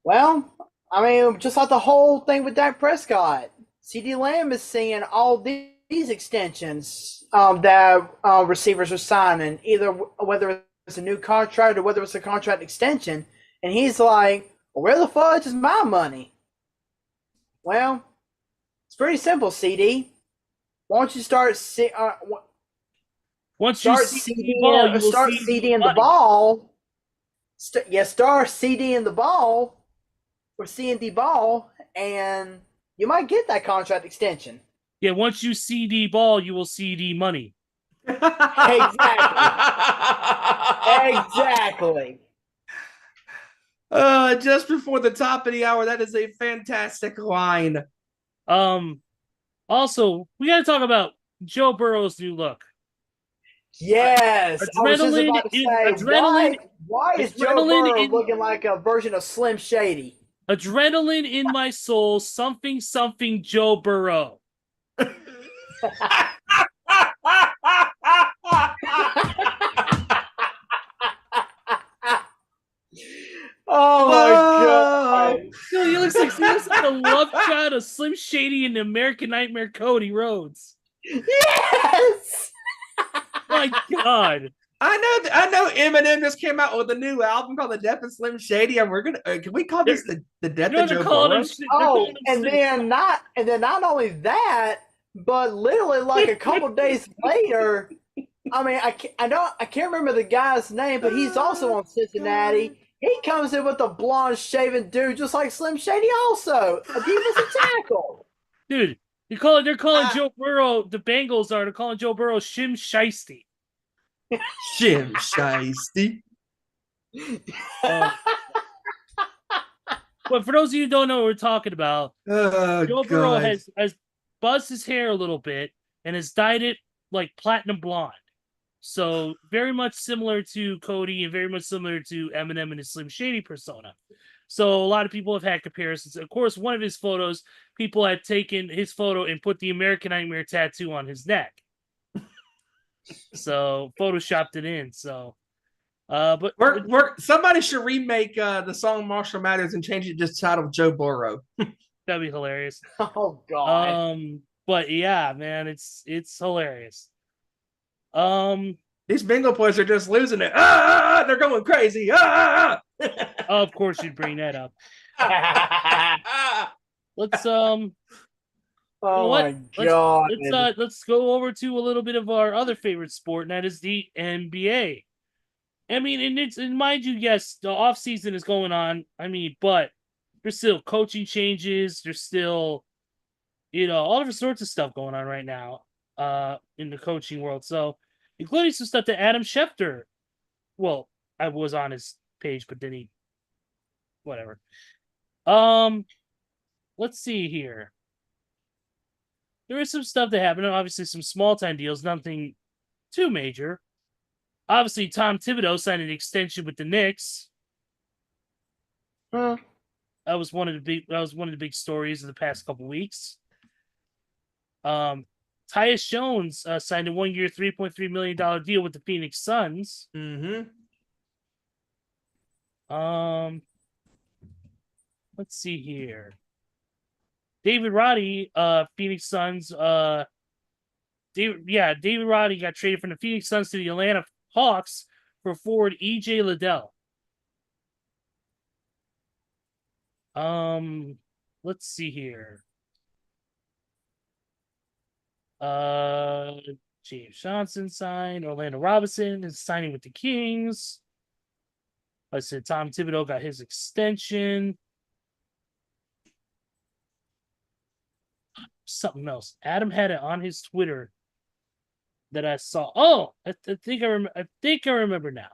Well, I mean, just like the whole thing with Dak Prescott, CeeDee Lamb is seeing all these extensions that receivers are signing, either whether it's a new contract or whether it's a contract extension, and he's like, well, "Where the fudge is my money?" Well, it's pretty simple, CD. Why don't you start Once you see the ball, you will start see CDing the ball. Start CDing the ball or CND ball, and you might get that contract extension. Yeah, once you CD ball, you will CD money. Exactly. Just before the top of the hour, that is a fantastic line. Also, we got to talk about Joe Burrow's new look. Yes. Adrenaline. Why is Joe Burrow looking like a version of Slim Shady? Adrenaline in my soul, something Joe Burrow. Oh my god! Dude, he looks like a love child of Slim Shady and the American Nightmare Cody Rhodes. Yes. My god! I know. Eminem just came out with a new album called "The Death of Slim Shady," and we're gonna. Can we call this the Death of Joe Burrow? And then not only that, but literally like a couple days later. I mean, I can't remember the guy's name, but he's also on Cincinnati. He comes in with a blonde shaven dude just like Slim Shady also. A defensive tackle. Dude, they're calling Joe Burrow, the Bengals they're calling Joe Burrow Shim Shiesty. Shim Shiesty. But for those of you who don't know what we're talking about, Joe Burrow has buzzed his hair a little bit and has dyed it like platinum blonde. So very much similar to Cody and very much similar to Eminem and his Slim Shady persona. So a lot of people have had comparisons. Of course, one of his photos, people had taken his photo and put the American Nightmare tattoo on his neck. So photoshopped it in. So, but somebody should remake the song Marshall Mathers and change it just titled Joe Burrow. That'd be hilarious. Oh god. But yeah, man, it's hilarious. These Bengal players are just losing it. They're going crazy. Of course you'd bring that up. Let's oh my god. Let's go over to a little bit of our other favorite sport, and that is the NBA. I mean, and mind you, yes, the off season is going on. I mean, but there's still coaching changes. There's still, all different sorts of stuff going on right now in the coaching world. So, including some stuff that Adam Schefter, well, I was on his page, but then whatever. Let's see here. There is some stuff that happened. Obviously, some small time deals, nothing too major. Obviously, Tom Thibodeau signed an extension with the Knicks. Hmm. That was one of the big stories of the past couple weeks. Tyus Jones signed a 1 year, $3.3 million deal with the Phoenix Suns. Mm-hmm. Let's see here. David Roddy, Phoenix Suns. David Roddy got traded from the Phoenix Suns to the Atlanta Hawks for forward EJ Liddell. Let's see here. James Johnson signed. Orlando Robinson is signing with the Kings. I said Tom Thibodeau got his extension. Something else. Adam had it on his Twitter that I saw. Oh, I think I remember now.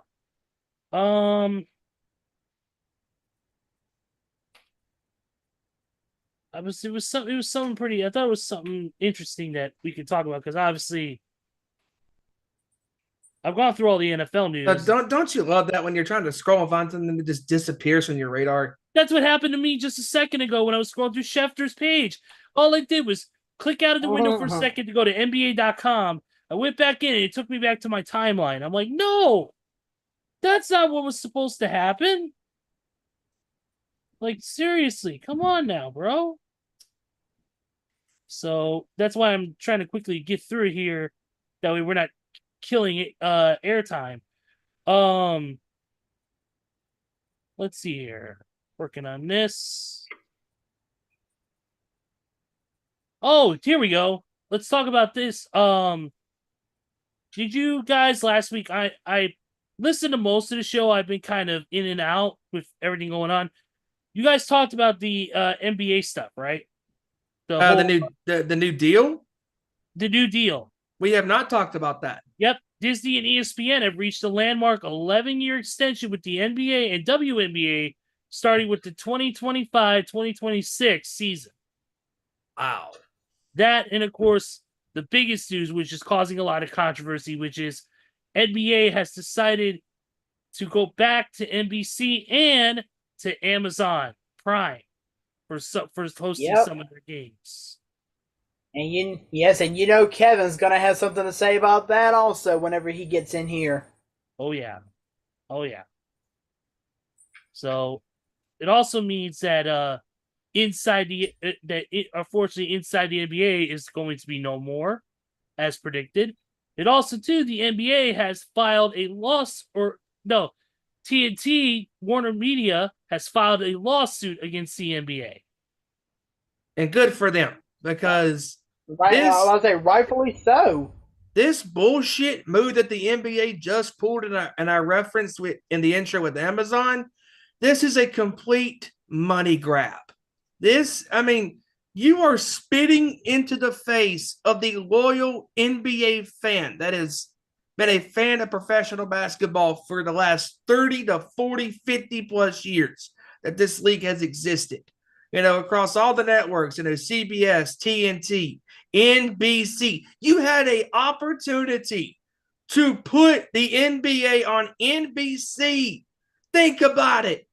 It was something pretty. I thought it was something interesting that we could talk about because obviously I've gone through all the NFL news. Don't you love that when you're trying to scroll and find something that just disappears from your radar? That's what happened to me just a second ago when I was scrolling through Schefter's page. All I did was click out of the window for a second to go to NBA.com. I went back in and it took me back to my timeline. I'm like, no, that's not what was supposed to happen. Like, seriously, come on now, bro. So that's why I'm trying to quickly get through here. That way we're not killing it, airtime. Let's see here. Working on this. Oh, here we go. Let's talk about this. Did you guys last week? I listened to most of the show. I've been kind of in and out with everything going on. You guys talked about the NBA stuff, right? The new deal. The new deal. We have not talked about that. Yep. Disney and ESPN have reached a landmark 11-year extension with the NBA and WNBA starting with the 2025-2026 season. Wow. That, and of course, the biggest news, which is causing a lot of controversy, which is NBA has decided to go back to NBC and to Amazon Prime for hosting some of their games. And you know Kevin's gonna have something to say about that also whenever he gets in here. Oh yeah. So it also means that unfortunately inside the NBA is going to be no more, as predicted. It also too the NBA has filed a TNT Warner Media has filed a lawsuit against the NBA. And good for them because I was say rightfully so. This bullshit move that the NBA just pulled and I referenced in the intro with Amazon, this is a complete money grab. You are spitting into the face of the loyal NBA fan that has been a fan of professional basketball for the last 30 to 40, 50 plus years that this league has existed. Across all the networks, CBS, TNT, NBC. You had an opportunity to put the NBA on NBC. Think about it.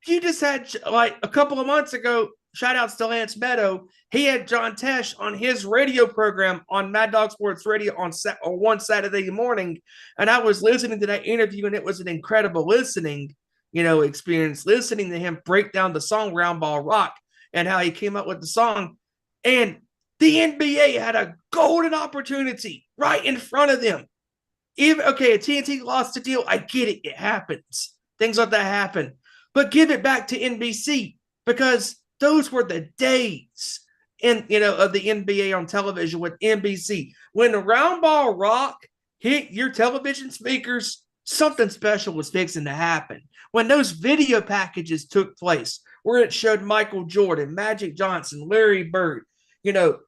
You just had, like, a couple of months ago, shout outs to Lance Meadow. He had John Tesh on his radio program on Mad Dog Sports Radio on one Saturday morning. And I was listening to that interview, and it was an incredible listening experience, listening to him break down the song Round Ball Rock and how he came up with the song. And the NBA had a golden opportunity right in front of them. TNT lost the deal. I get it. It happens. Things like that happen. But give it back to NBC because those were the days of the NBA on television with NBC. When the Round Ball Rock hit your television speakers, something special was fixing to happen. When those video packages took place, where it showed Michael Jordan, Magic Johnson, Larry Bird,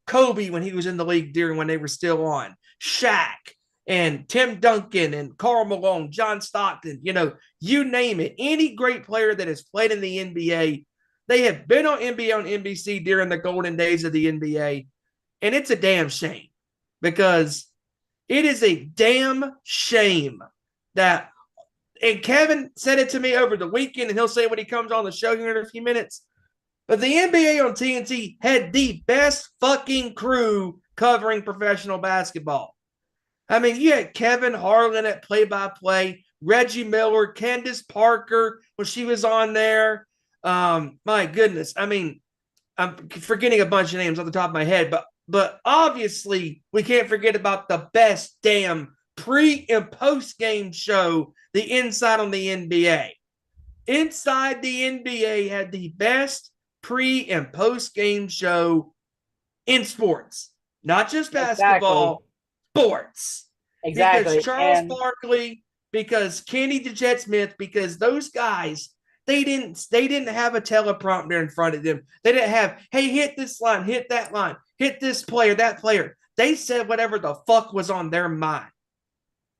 Kobe when he was in the league when they were still on, Shaq, and Tim Duncan, and Karl Malone, John Stockton, you name it. Any great player that has played in the NBA, They have been on NBA on NBC during the golden days of the NBA, and it's a damn shame because it is a damn shame that, and Kevin said it to me over the weekend, and he'll say it when he comes on the show here in a few minutes, but the NBA on TNT had the best fucking crew covering professional basketball. I mean, you had Kevin Harlan at play-by-play, Reggie Miller, Candace Parker when she was on there. My goodness. I mean, I'm forgetting a bunch of names off the top of my head, but obviously we can't forget about the best damn pre- and post-game show, the Inside on the NBA. Inside the NBA had the best pre- and post-game show in sports. Not just basketball, sports. Exactly. Because Charles Barkley, because Kenny the Jet Smith, because those guys, they didn't have a teleprompter in front of them. They didn't have, hey, hit this line, hit that line, hit this player, that player. They said whatever the fuck was on their mind.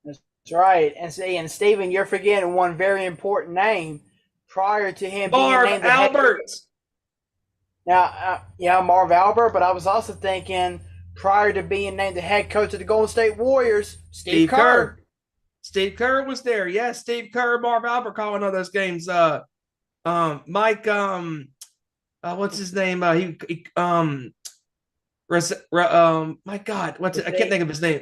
That's right. And Steven, you're forgetting one very important name prior to him Marv being named Albert. Now, Marv Albert, but I was also thinking prior to being named the head coach of the Golden State Warriors, Steve Kerr. Steve Kerr was there. Yes, Steve Kerr, Marv Albert calling all those games. Mike, what's his name? My God, what's it? I can't think of his name.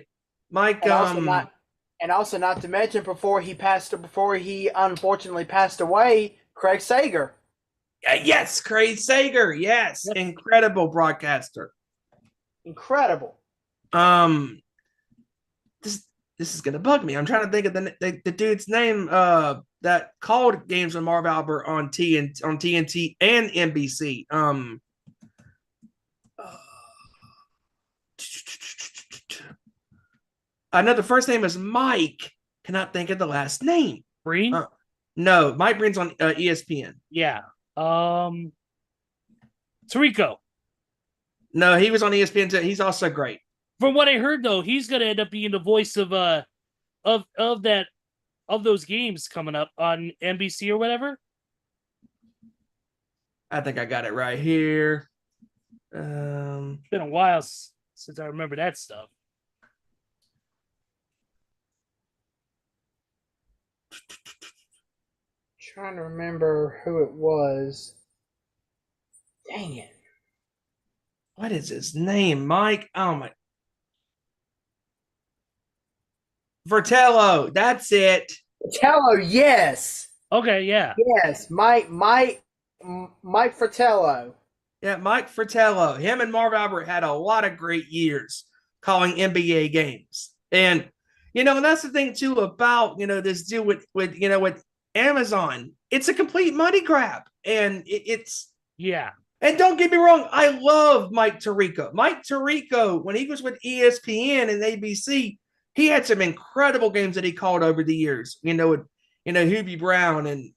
Mike, and also not to mention before he unfortunately passed away, Craig Sager. Yes, Craig Sager. Yes, incredible broadcaster. Incredible. This is gonna bug me. I'm trying to think of the dude's name that called games with Marv Albert on TNT and NBC. I know the first name is Mike. Cannot think of the last name. Breen? No, Mike Breen's on ESPN. Yeah. Tirico. No, he was on ESPN too. He's also great. From what I heard, though, he's going to end up being the voice of those games coming up on NBC or whatever. I think I got it right here. It's been a while since I remember that stuff. Trying to remember who it was. Dang it. What is his name? Mike? Oh my. Fratello. That's it. Fratello, yes. Okay, yeah. Yes, Mike Fratello. Yeah, Mike Fratello. Him and Marv Albert had a lot of great years calling NBA games. And, and that's the thing, too, about, this deal with Amazon. It's a complete money grab. And it's... Yeah. And don't get me wrong, I love Mike Tirico. Mike Tirico, when he was with ESPN and ABC, he had some incredible games that he called over the years. With Hubie Brown and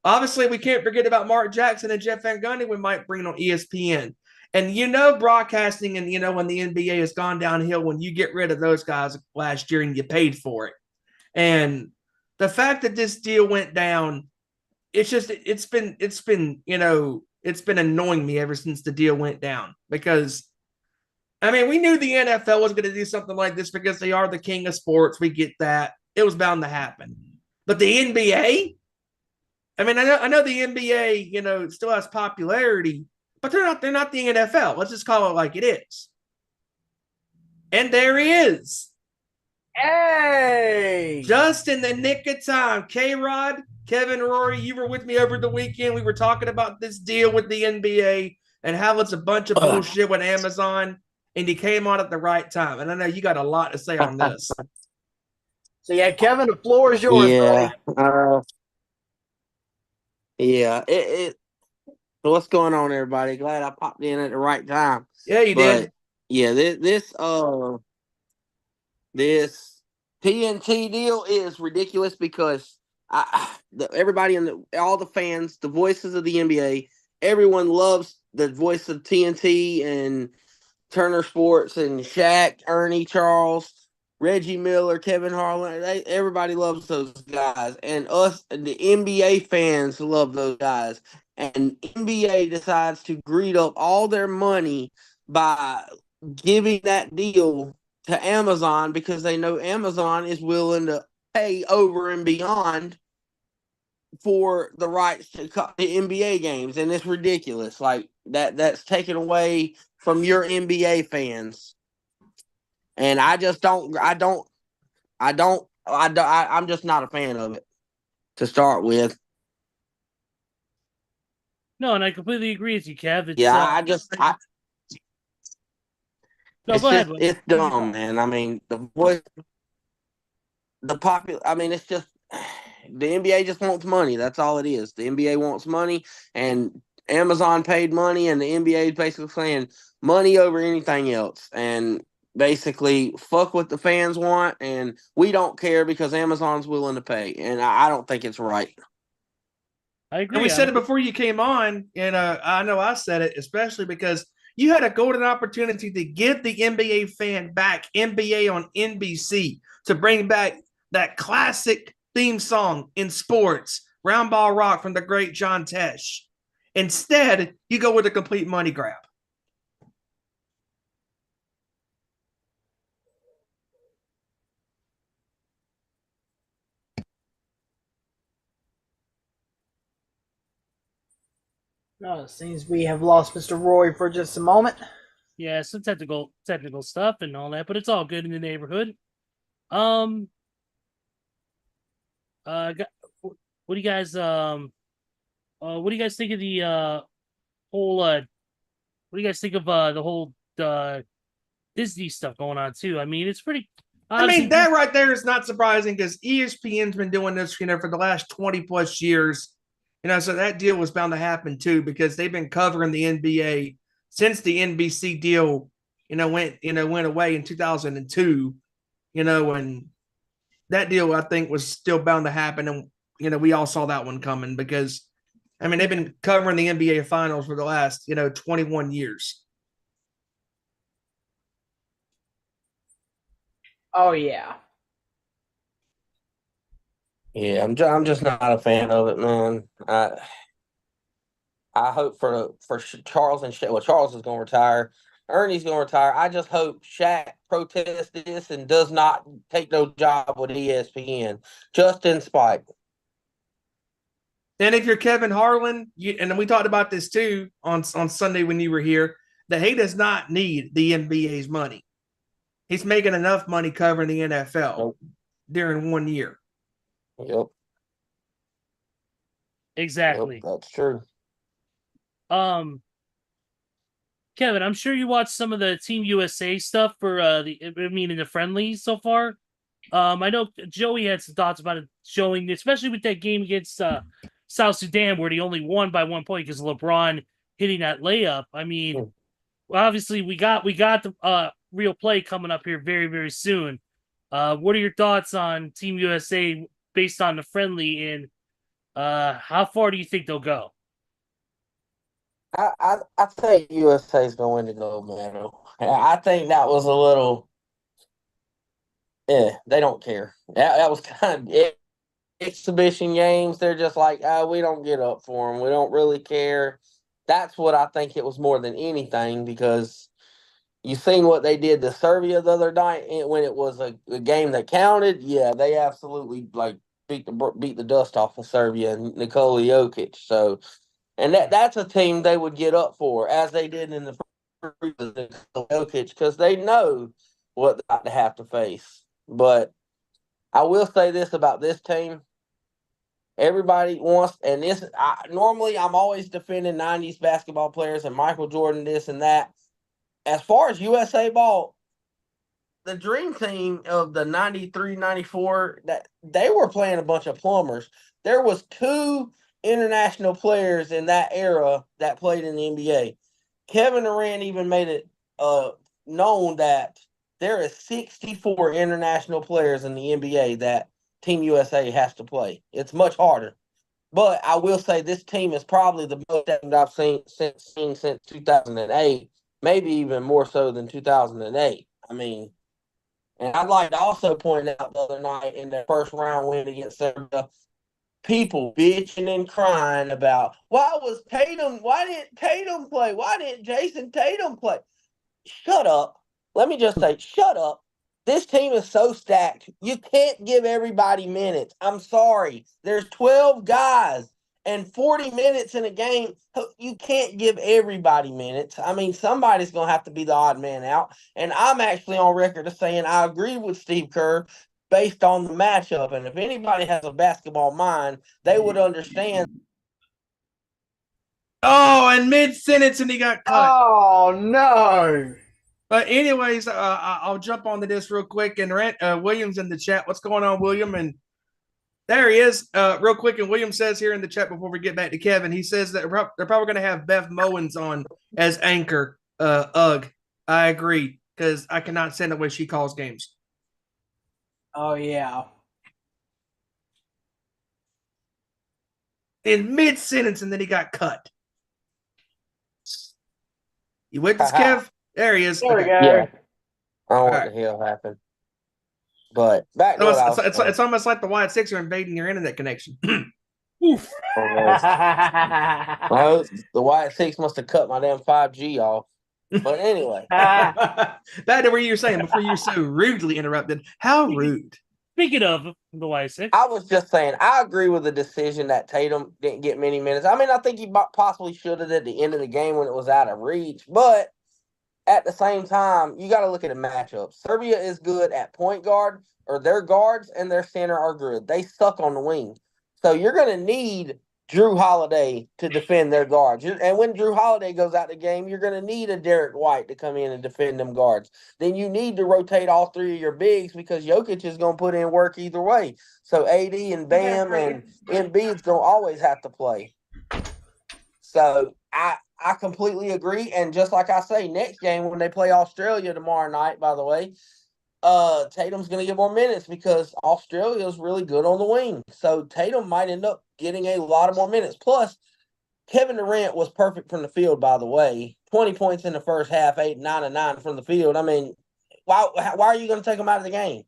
obviously we can't forget about Mark Jackson and Jeff Van Gundy when Mike Breen on ESPN. And broadcasting and when the NBA has gone downhill when you get rid of those guys last year and you paid for it. And the fact that this deal went down, it's been annoying me ever since the deal went down because we knew the NFL was going to do something like this because they are the king of sports. We get that. It was bound to happen. But the NBA, I know the NBA, still has popularity, but they're not the NFL. Let's just call it like it is. And there he is. Hey! Just in the nick of time. K-Rod, Kevin, Rory, you were with me over the weekend. We were talking about this deal with the NBA and how it's a bunch of bullshit with Amazon, and he came on at the right time. And I know you got a lot to say on this. So, yeah, Kevin, the floor is yours, buddy. What's going on, everybody? Glad I popped in at the right time. Yeah, you did. Yeah, this TNT deal is ridiculous because everybody all the fans, the voices of the NBA, everyone loves the voice of TNT and Turner Sports and Shaq, Ernie, Charles. Reggie Miller, Kevin Harlan. Everybody loves those guys, and us, the NBA fans, love those guys. And NBA decides to greed up all their money by giving that deal to Amazon because they know Amazon is willing to pay over and beyond for the rights to the NBA games, and it's ridiculous. Like that's taken away from your NBA fans. And I'm just not a fan of it to start with. No, and I completely agree with you, Kev. It's, Yeah, no, go ahead. it's dumb, man. I mean, it's just the NBA just wants money. That's all it is. The NBA wants money, and Amazon paid money, and the NBA is basically saying money over anything else. And basically, fuck what the fans want, and we don't care because Amazon's willing to pay. And I don't think it's right. I agree. And we said it before you came on, and I know I said it, especially because you had a golden opportunity to give the NBA fan back NBA on NBC to bring back that classic theme song in sports, Round Ball Rock from the great John Tesh. Instead, you go with a complete money grab. No, it seems we have lost Mr. Roy for just a moment. Yeah, some technical stuff and all that, but it's all good in the neighborhood. What do you guys what do you guys think of the whole what do you guys think of the whole Disney stuff going on too? I mean, it's pretty. I mean, that right there is not surprising because ESPN's been doing this, for the last 20 plus years. So that deal was bound to happen too because they've been covering the NBA since the NBC deal, went away in 2002. And that deal I think was still bound to happen, and we all saw that one coming because, I mean, they've been covering the NBA Finals for the last 21 years. Oh yeah. Yeah, I'm just not a fan of it, man. I hope for Charles and Shaq. Well, Charles is going to retire. Ernie's going to retire. I just hope Shaq protests this and does not take no job with ESPN, just in spite. And if you're Kevin Harlan, and we talked about this too on Sunday when you were here, that he does not need the NBA's money. He's making enough money covering the NFL during 1 year. Yep. Exactly. Yep, that's true. Kevin, I'm sure you watched some of the Team USA stuff for in the friendlies so far. I know Joey had some thoughts about it showing, especially with that game against South Sudan where he only won by 1 point because LeBron hitting that layup. I mean, obviously we got the real play coming up here very, very soon. What are your thoughts on Team USA based on the friendly, and how far do you think they'll go? I think USA's going to win the gold medal. I think that was a little. Yeah, they don't care. That was kind of exhibition games. They're just like, we don't get up for them. We don't really care. That's what I think it was more than anything because you seen what they did to Serbia the other night when it was a game that counted. Yeah, they absolutely beat the dust off of Serbia and Nikola Jokic. So. And that's a team they would get up for, as they did in the Jokic, because they know what they have to face. But I will say this about this team. Everybody wants, and normally I'm always defending 90s basketball players and Michael Jordan, this and that. As far as USA ball, the dream team of the 93, 94, that they were playing a bunch of plumbers. There was 2 international players in that era that played in the NBA. Kevin Durant even made it known that there is 64 international players in the NBA that Team USA has to play. It's much harder. But I will say this team is probably the most that I've seen since 2008, maybe even more so than 2008. I mean, And I'd like to also point out the other night in their first round win against Serbia, people bitching and crying about why didn't Tatum play? Why didn't Jason Tatum play? Shut up. Let me just say, shut up. This team is so stacked. You can't give everybody minutes. I'm sorry. There's 12 guys and 40 minutes in a game. You can't give everybody minutes. I mean, somebody's going to have to be the odd man out. And I'm actually on record as saying I agree with Steve Kerr based on the matchup. And if anybody has a basketball mind, they would understand. Oh, and mid-sentence, and he got cut. Oh no! But anyways, I'll jump onto this real quick. And William's in the chat. What's going on, William? And there he is, real quick. And William says here in the chat before we get back to Kevin, he says that they're probably going to have Beth Mowens on as anchor. Ugh, I agree because I cannot stand the way she calls games. Oh yeah. In mid-sentence, and then he got cut. You with us, Kev? There he is. There we Okay. go. Yeah. I don't know what Alright. the hell happened. But back to No, what I was saying. it's almost like the White Six are invading your internet connection. Oof. Well, the White Six must have cut my damn 5G off. But anyway, Back to where you were saying before you were so rudely interrupted. How rude. Speaking of the Y6, I was just saying I agree with the decision that Tatum didn't get many minutes. I mean, I think he possibly should have at the end of the game when it was out of reach. But at the same time, you got to look at the matchup. Serbia is good at point guard, or their guards and their center are good. They suck on the wing. So you're going to need Drew Holiday to defend their guards. And when Drew Holiday goes out the game, you're going to need a Derek White to come in and defend them guards. Then you need to rotate all three of your bigs because Jokic is going to put in work either way. So AD and Bam and Embiid's going to always have to play. So I completely agree. And just like I say, next game when they play Australia tomorrow night, by the way, Tatum's going to get more minutes because Australia is really good on the wing. So Tatum might end up getting a lot of more minutes. Plus, Kevin Durant was perfect from the field, by the way. 20 points in the first half, 9 and 9 from the field. I mean, why are you going to take him out of the game?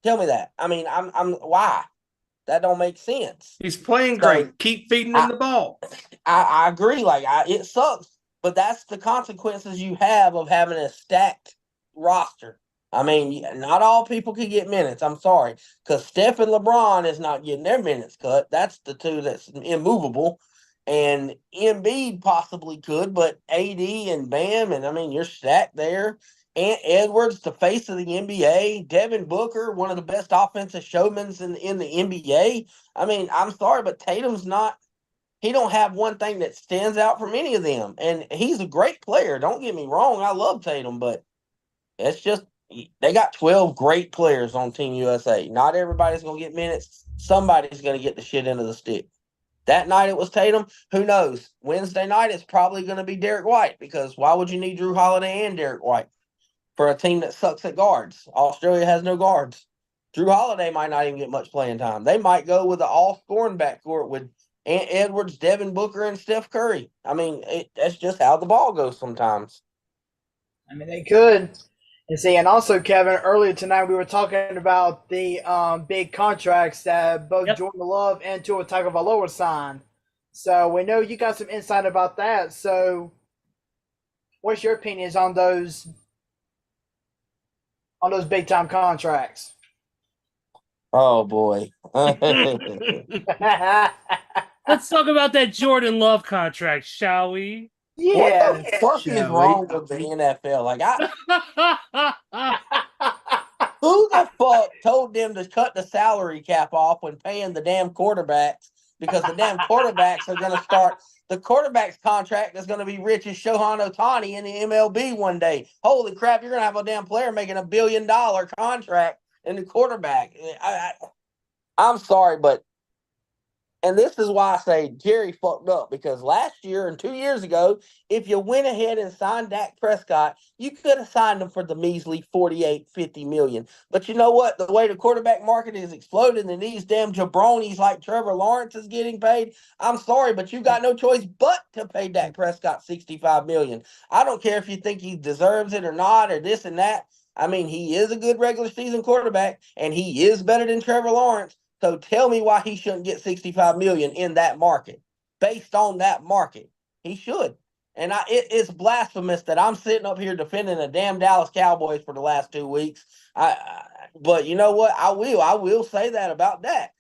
Tell me that. I mean, I'm why? That don't make sense. He's playing great. Keep feeding him the ball. I agree. It sucks, but that's the consequences you have of having a stacked roster. I mean, not all people can get minutes. I'm sorry, because Steph and LeBron is not getting their minutes cut. That's the two that's immovable. And Embiid possibly could, but AD and Bam, and I mean, you're stacked there. Ant Edwards, the face of the NBA. Devin Booker, one of the best offensive showmen in the NBA. I mean, I'm sorry, but Tatum's not. He don't have one thing that stands out from any of them. And he's a great player. Don't get me wrong. I love Tatum, but it's just they got 12 great players on Team USA. Not everybody's going to get minutes. Somebody's going to get the shit into the stick. That night it was Tatum. Who knows? Wednesday night it's probably going to be Derek White because why would you need Drew Holiday and Derek White for a team that sucks at guards? Australia has no guards. Drew Holiday might not even get much playing time. They might go with an all-scoring backcourt with Ant Edwards, Devin Booker, and Steph Curry. I mean, that's just how the ball goes sometimes. I mean, they could. And see, and also, Kevin, earlier tonight we were talking about the big contracts that both Jordan Love and Tua Tagovailoa signed. So we know you got some insight about that. So, what's your opinions on those big time contracts? Oh boy. let's talk about that Jordan Love contract, shall we? Yeah. What the fuck is wrong with the NFL? Who the fuck told them to cut the salary cap off when paying the damn quarterbacks? Because the damn quarterbacks are going to start. The quarterback's contract is going to be rich as Shohei Ohtani in the MLB one day. Holy crap, you're going to have a damn player making $1 billion contract in the quarterback. I'm sorry, but and this is why I say Jerry fucked up, because last year and 2 years ago, if you went ahead and signed Dak Prescott, you could have signed him for the measly $48-50 million. But you know what? The way the quarterback market is exploding and these damn jabronis like Trevor Lawrence is getting paid, I'm sorry, but you got no choice but to pay Dak Prescott $65 million. I don't care if you think he deserves it or not or this and that. I mean, he is a good regular season quarterback, and he is better than Trevor Lawrence. So tell me why he shouldn't get $65 million in that market. Based on that market, he should. And it's blasphemous that I'm sitting up here defending the damn Dallas Cowboys for the last 2 weeks. But you know what? I will say that about Dak.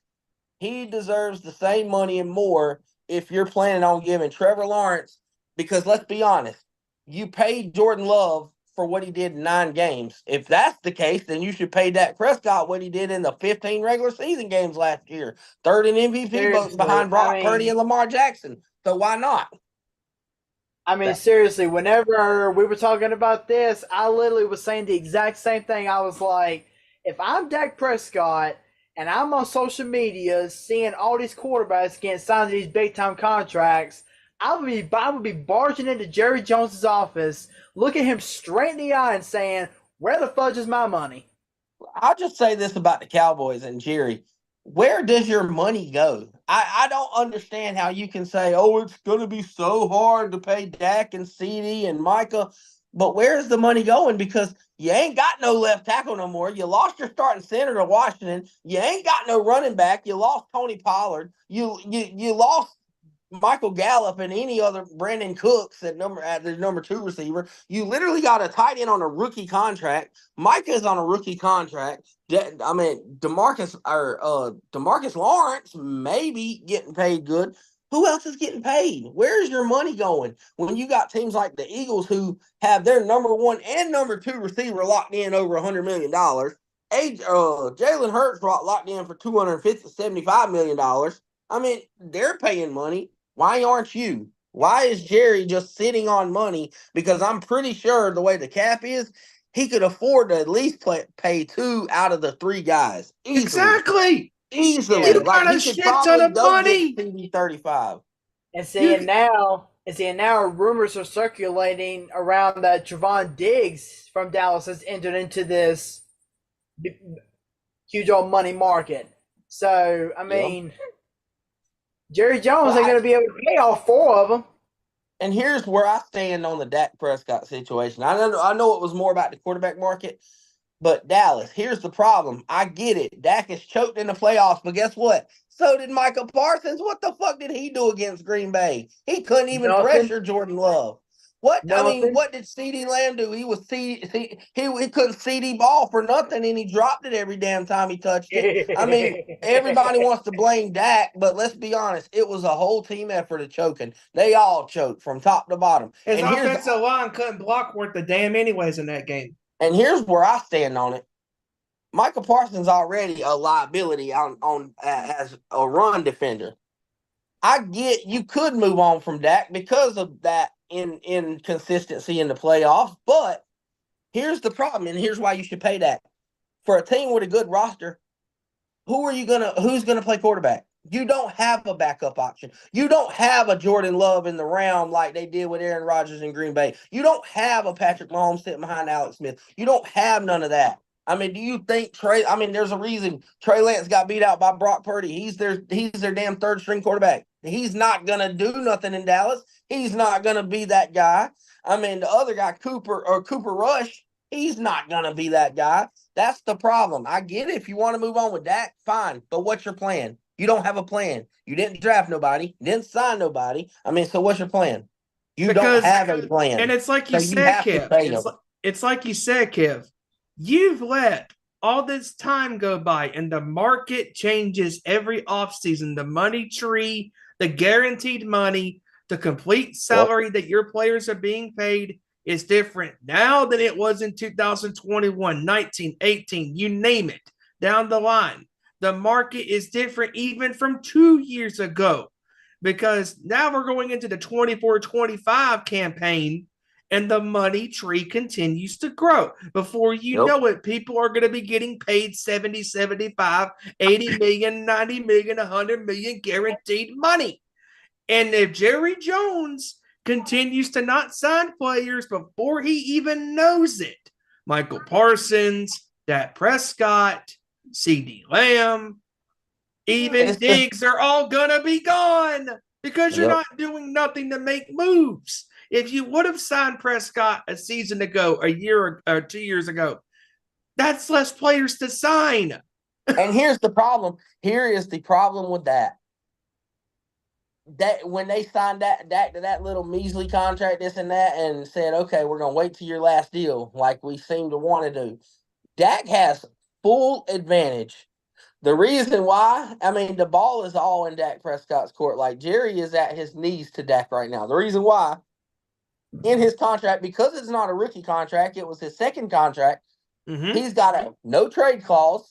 He deserves the same money and more if you're planning on giving Trevor Lawrence, because let's be honest, you paid Jordan Love for what he did in 9 games. If that's the case, then you should pay Dak Prescott what he did in the 15 regular season games last year. Third in MVP votes behind Brock Purdy and Lamar Jackson. So why not? I mean, seriously, whenever we were talking about this, I literally was saying the exact same thing. I was like, if I'm Dak Prescott and I'm on social media seeing all these quarterbacks getting signed to these big-time contracts, I would be barging into Jerry Jones's office, looking him straight in the eye and saying, where the fudge is my money? I'll just say this about the Cowboys and Jerry. Where does your money go? I don't understand how you can say, oh, it's going to be so hard to pay Dak and CD and Micah. But where's the money going? Because you ain't got no left tackle no more. You lost your starting center to Washington. You ain't got no running back. You lost Tony Pollard. You lost Michael Gallup and any other Brandon Cooks at the number 2 receiver. You literally got a tight end on a rookie contract. Micah's on a rookie contract. I mean, Demarcus Lawrence maybe getting paid good. Who else is getting paid? Where's your money going when you got teams like the Eagles who have their number 1 and number 2 receiver locked in over $100 million? Jalen Hurts locked in for $275 million. I mean, they're paying money. Why aren't you? Why is Jerry just sitting on money? Because I'm pretty sure the way the cap is, he could afford to at least pay 2 out of the 3 guys. Easily. Exactly. Easily. You got a shit ton of money. TV 35. And now rumors are circulating around that Trevon Diggs from Dallas has entered into this huge old money market. So, I mean, Jerry Jones ain't going to be able to pay all 4 of them. And here's where I stand on the Dak Prescott situation. I know it was more about the quarterback market, but Dallas, here's the problem. I get it. Dak is choked in the playoffs, but guess what? So did Micah Parsons. What the fuck did he do against Green Bay? He couldn't even pressure Jordan Love. What did CeeDee Lamb do? He couldn't CD ball for nothing, and he dropped it every damn time he touched it. I mean, everybody wants to blame Dak, but let's be honest, it was a whole team effort of choking. They all choked from top to bottom. His offensive line couldn't block worth the damn anyways in that game. And here's where I stand on it. Micah Parsons already a liability on as a run defender. I get you could move on from Dak because of that inconsistency in the playoffs, but here's the problem, and here's why you should pay Dak. For a team with a good roster, who's gonna play quarterback? You don't have a backup option. You don't have a Jordan Love in the round like they did with Aaron Rodgers in Green Bay. You don't have a Patrick Mahomes sitting behind Alex Smith. You don't have none of that. I mean, do you think there's a reason Trey Lance got beat out by Brock Purdy. He's their damn 3rd string quarterback. He's not going to do nothing in Dallas. He's not going to be that guy. I mean, the other guy, Cooper Rush, he's not going to be that guy. That's the problem. I get it. If you want to move on with Dak, fine. But what's your plan? You don't have a plan. You didn't draft nobody. You didn't sign nobody. I mean, so what's your plan? You don't have a plan. And it's like you said, Kev. It's like you said, Kev. You've let all this time go by, and the market changes every offseason. The money tree, the guaranteed money, the complete salary that your players are being paid is different now than it was in 2021, 19, 18, you name it, down the line. The market is different even from 2 years ago, because now we're going into the 24-25 campaign, and the money tree continues to grow. Before you know it, people are going to be getting paid 70, 75, 80 million, 90 million, 100 million guaranteed money. And if Jerry Jones continues to not sign players before he even knows it, Michael Parsons, Dak Prescott, CeeDee Lamb, even Diggs are all going to be gone because you're not doing nothing to make moves. If you would have signed Prescott a season ago, a year or 2 years ago, That's less players to sign. And here's the problem. Here is the problem with that. That when they signed Dak to that little measly contract, this and that, and said, okay, we're going to wait till your last deal, like we seem to want to do. Dak has full advantage. The reason why, I mean, the ball is all in Dak Prescott's court. Like, Jerry is at his knees to Dak right now. The reason why, in his contract, because it's not a rookie contract, it was his second contract, he's got a no trade clause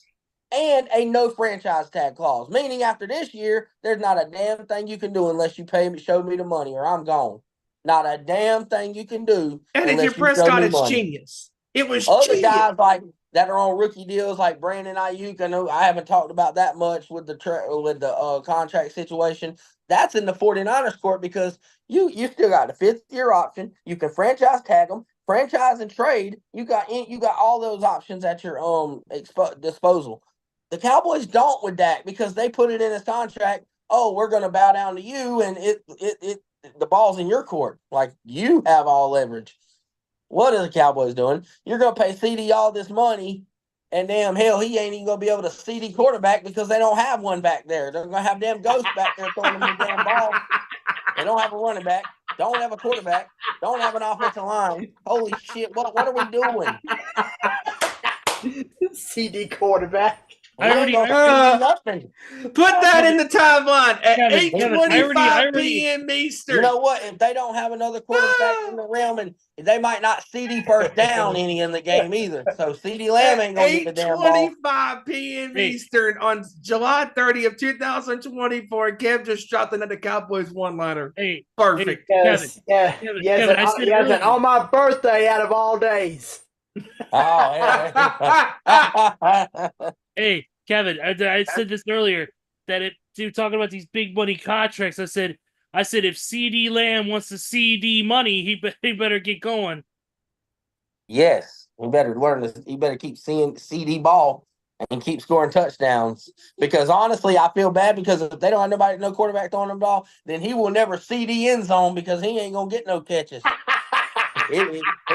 and a no franchise tag clause, meaning after this year, there's not a damn thing you can do unless you pay me, show me the money, or I'm gone. Not a damn thing you can do. And if you're Prescott, it's genius. It was other genius. guys like that are on rookie deals, like Brandon Ayuk. I know I haven't talked about that much with the contract situation. That's in the 49ers court because you still got the 5th-year option. You can franchise tag them, franchise and trade. You got all those options at your disposal. The Cowboys don't with Dak because they put it in his contract. Oh, we're going to bow down to you, and the ball's in your court. Like, you have all leverage. What are the Cowboys doing? You're going to pay CD all this money, and damn hell, he ain't even going to be able to CD quarterback because they don't have one back there. They're going to have damn ghosts back there throwing them the damn ball. They don't have a running back. Don't have a quarterback. Don't have an offensive line. Holy shit, what are we doing? CD quarterback. I already nothing. Put that in the timeline at Kevin, 8:25 p.m. Eastern. You know what? If they don't have another quarterback in the realm, and they might not CD first down any in the game either. So CD Lamb ain't gonna get the damn ball. 8:25 p.m. Eastern on July 30th, 2024. Kev just dropped another Cowboys one-liner. Hey, perfect. Yes, Kevin, and on my birthday out of all days. Oh, hey, Kevin, I said this earlier that talking about these big money contracts. I said if CD Lamb wants the CD money, he better get going. Yes, he better learn this. He better keep seeing CD ball and keep scoring touchdowns. Because honestly, I feel bad because if they don't have no quarterback throwing the ball, then he will never CD end zone because he ain't gonna get no catches. He's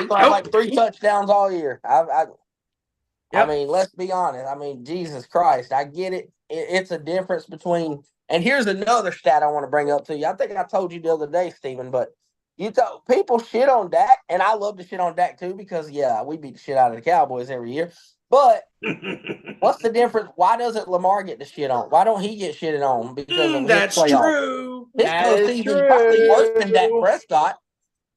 gonna have like 3 touchdowns all year. I mean, let's be honest. I mean, Jesus Christ, I get it. It's a difference between. And here's another stat I want to bring up to you. I think I told you the other day, Steven, but people shit on Dak, and I love to shit on Dak too because, yeah, we beat the shit out of the Cowboys every year. But what's the difference? Why doesn't Lamar get the shit on? Why don't he get shitted on? Because of that's his playoff? true. His postseason is probably worse than Dak Prescott.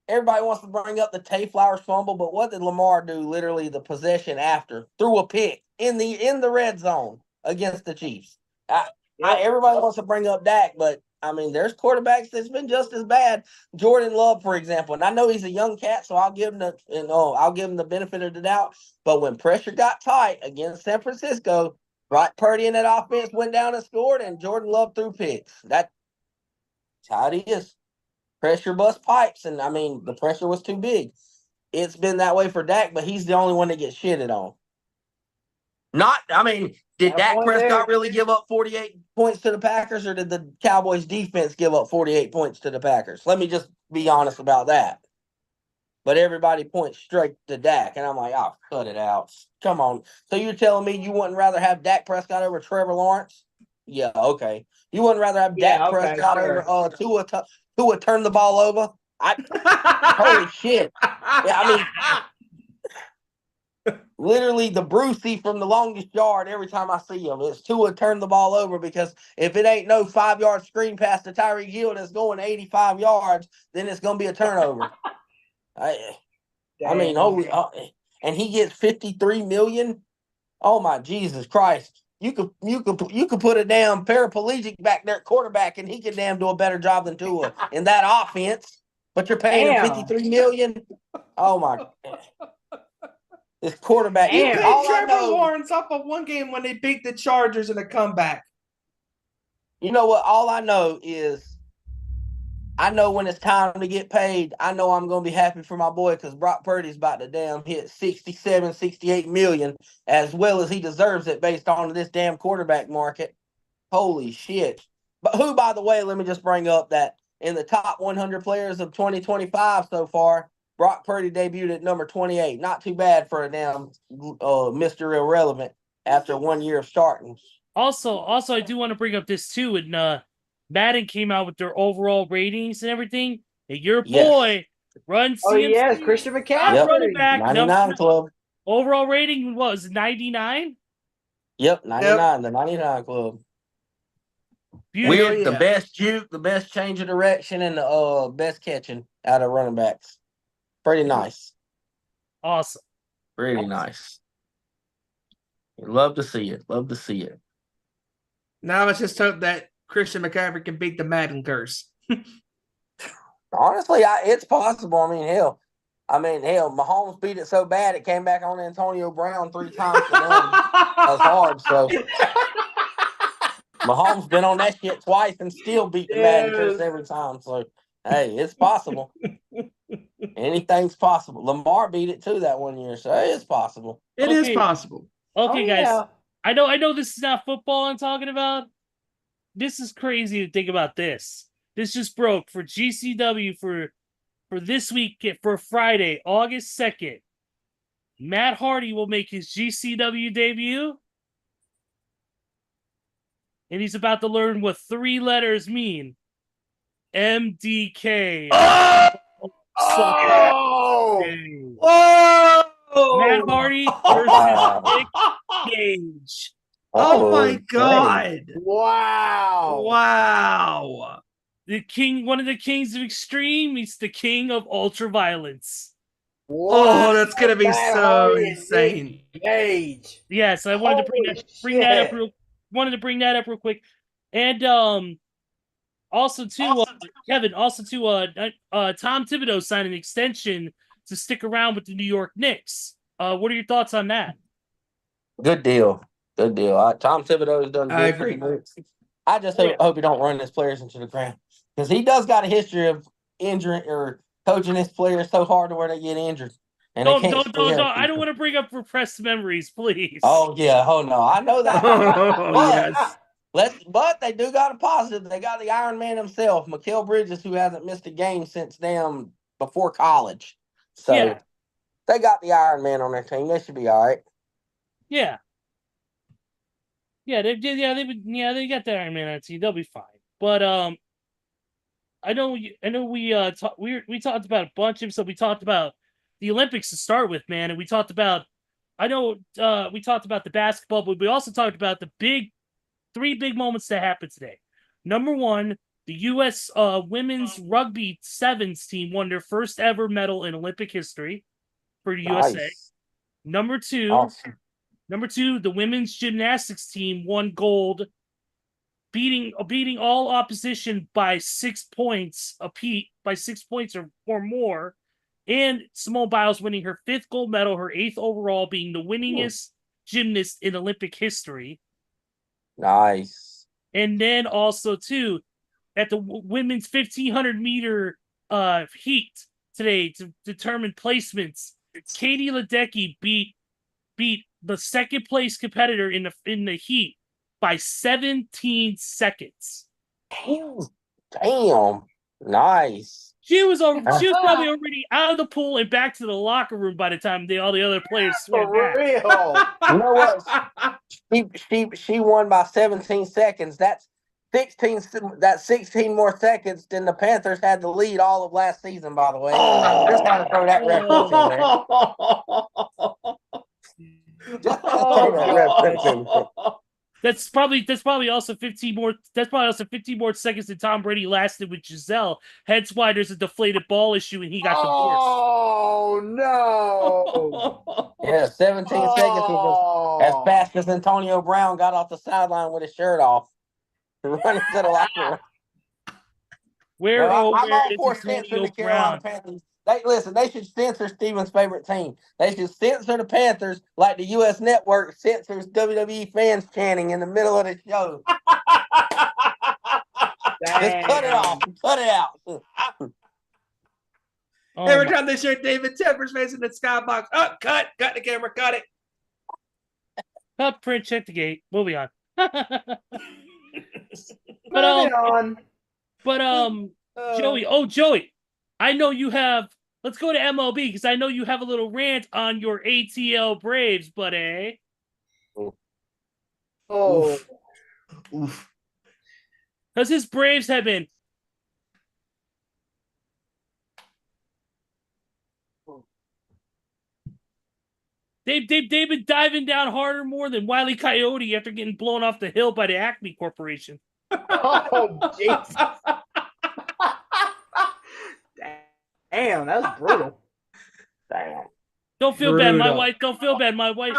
Everybody wants to bring up the Tay Flowers fumble, but what did Lamar do literally the possession after? Threw a pick in the red zone against the Chiefs. Everybody wants to bring up Dak, but, I mean, there's quarterbacks that's been just as bad. Jordan Love, for example, and I know he's a young cat, so I'll give him the benefit of the doubt. But when pressure got tight against San Francisco, Brock Purdy in that offense went down and scored, and Jordan Love threw picks. That's how it is. Pressure bust pipes, and I mean, the pressure was too big. It's been that way for Dak, but he's the only one that gets shitted on. Did Dak Prescott really give up 48 points to the Packers, or did the Cowboys defense give up 48 points to the Packers? Let me just be honest about that. But everybody points straight to Dak, and I'm like, oh, cut it out. Come on. So you're telling me you wouldn't rather have Dak Prescott over Trevor Lawrence? Yeah, okay. You wouldn't rather have Dak Prescott over Tua turn the ball over? Holy shit. Yeah, I mean, literally the Brucey from the longest yard every time I see him. It's Tua turn the ball over because if it ain't no 5-yard screen pass to Tyreek Hill that's going 85 yards, then it's going to be a turnover. I mean, and he gets $53 million? Oh, my Jesus Christ. You could put a damn paraplegic back there at quarterback, and he could damn do a better job than Tua in that offense. But you're paying him $53 million. Oh my God. This quarterback. You paid Trevor Lawrence off of one game when they beat the Chargers in a comeback. You know what? All I know is I know when it's time to get paid, I know I'm going to be happy for my boy because Brock Purdy's about to damn hit 67, 68 million as well as he deserves it based on this damn quarterback market. Holy shit. But who, by the way, let me just bring up that in the top 100 players of 2025 so far, Brock Purdy debuted at number 28. Not too bad for a damn Mr. Irrelevant after 1 year of starting. Also, I do want to bring up this too. And Madden came out with their overall ratings and everything. And your boy runs. Oh yeah, Christian McCaffrey, running back, 99 club. Overall rating was 99. Yep, 99. The 99 club. Beautiful. Weird, the best juke, the best change of direction, and the best catching out of running backs. Pretty nice. Awesome. Pretty nice. Love to see it. Love to see it. Now let's just hope that Christian McCaffrey can beat the Madden curse. Honestly, it's possible. I mean, hell, Mahomes beat it so bad it came back on Antonio Brown 3 times for them. That's hard. So Mahomes been on that shit twice and still beat the Madden curse every time. So hey, it's possible. Anything's possible. Lamar beat it too that 1 year, so it's possible. It is possible. Okay, guys. I know this is not football I'm talking about. This is crazy to think about this. This just broke for GCW for this week, for Friday, August 2nd. Matt Hardy will make his GCW debut. And he's about to learn what 3 letters mean. MDK. Oh! Matt Hardy versus Nick Gage. Oh my God. Wow. Wow. The king, one of the kings of extreme, he's the king of ultra violence. Wow. Oh, that's gonna be so insane. Gage. Yes, I wanted to bring that up real quick. And also too, Kevin, Tom Thibodeau signed an extension to stick around with the New York Knicks. What are your thoughts on that? Good deal. Good deal. Tom Thibodeau has done good. I agree. I just hope he don't run his players into the ground, because he does got a history of injuring or coaching his players so hard to where they get injured. And don't. I don't want to bring up repressed memories, please. Oh yeah. Oh no. I know that. Yes. But they do got a positive. They got the Iron Man himself, Mikal Bridges, who hasn't missed a game since before college. So they got the Iron Man on their team. They should be all right. Yeah. Yeah, they got the Iron Man on the team. They'll be fine. But I know we talked about a bunch of stuff. We talked about the Olympics to start with, man, and we talked about we talked about the basketball, but we also talked about the 3 big moments that happened today. Number 1, the U.S. Women's Rugby Sevens team won their first ever medal in Olympic history for the USA. Number 2, awesome. The women's gymnastics team won gold, beating all opposition by 6 points by 6 points or more. And Simone Biles winning her 5th gold medal, her 8th overall, being the winningest gymnast in Olympic history. Nice. And then also too, at the women's 1500 meter heat today to determine placements, Katie Ledecky beat the second place competitor in the heat by 17 seconds. Damn. Nice. She was probably already out of the pool and back to the locker room by the time all the other players swam back. You know what? She won by 17 seconds. That's 16 more seconds than the Panthers had to lead all of last season, by the way. Just had to throw that reference in there. That's probably also 15 more. That's probably also 15 more seconds than Tom Brady lasted with Giselle. Hence why there's a deflated ball issue and he got divorced. Oh no! Yeah, 17 seconds was as fast as Antonio Brown got off the sideline with his shirt off, running to the locker room. Where I'm all is for censoring Antonio the Carolina Brown? Panthers. They should censor Steven's favorite team. They should censor the Panthers like the U.S. Network censors WWE fans chanting in the middle of the show. Just cut it off. Cut it out. Every time they show David Tepper's face in the skybox, cut the camera, cut it. Cut, print, check the gate. Moving on. Joey, I know you have let's go to MLB because I know you have a little rant on your ATL Braves, buddy. Oh, Oof. Because his Braves have been they've been diving down harder more than Wile E. Coyote after getting blown off the hill by the Acme Corporation. oh, Jesus. Damn, that was brutal. Damn. Don't feel bad, my Brutal. wife. Don't feel bad, my wife.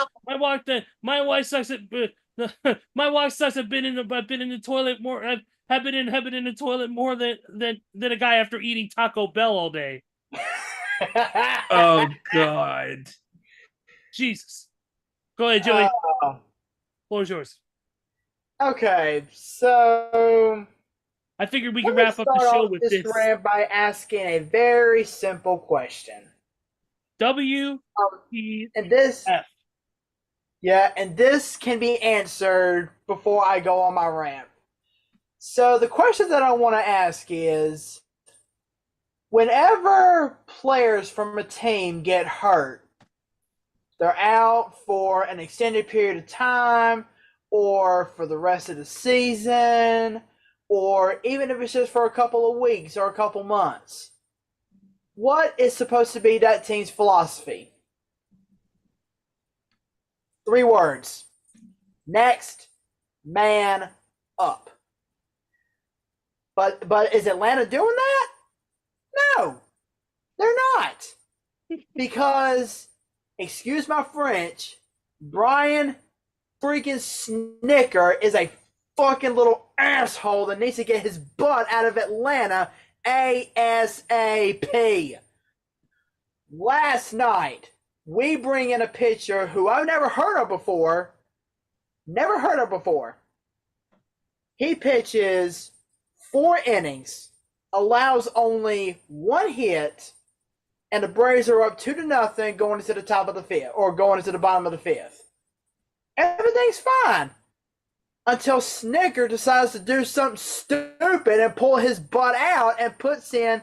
My wife sucks at. My wife sucks. I've been in the toilet more. Have been in the toilet more than a guy after eating Taco Bell all day. Oh God. Jesus. Go ahead, Joey. Uh, Floor is yours. okay, so I figured we could let me wrap up the start show off with this this. rant by asking a very simple question. W P And this, F. yeah, and this can be answered before I go on my rant. So the question that I want to ask is, whenever players from a team get hurt, they're out for an extended period of time, or for the rest of the season, or even if it's just for a couple of weeks or a couple months, what is supposed to be that team's philosophy? 3 words. Next man up. But is Atlanta doing that? No, they're not. Because, excuse my French, Brian freaking Snicker is a fucking little asshole that needs to get his butt out of Atlanta ASAP. Last night, we bring in a pitcher who I've never heard of before. Never heard of before. He pitches 4 innings, allows only 1 hit, and the Braves are up 2-0 going into the top of the 5th, or going into the bottom of the 5th. Everything's fine until Snicker decides to do something stupid and pull his butt out and puts in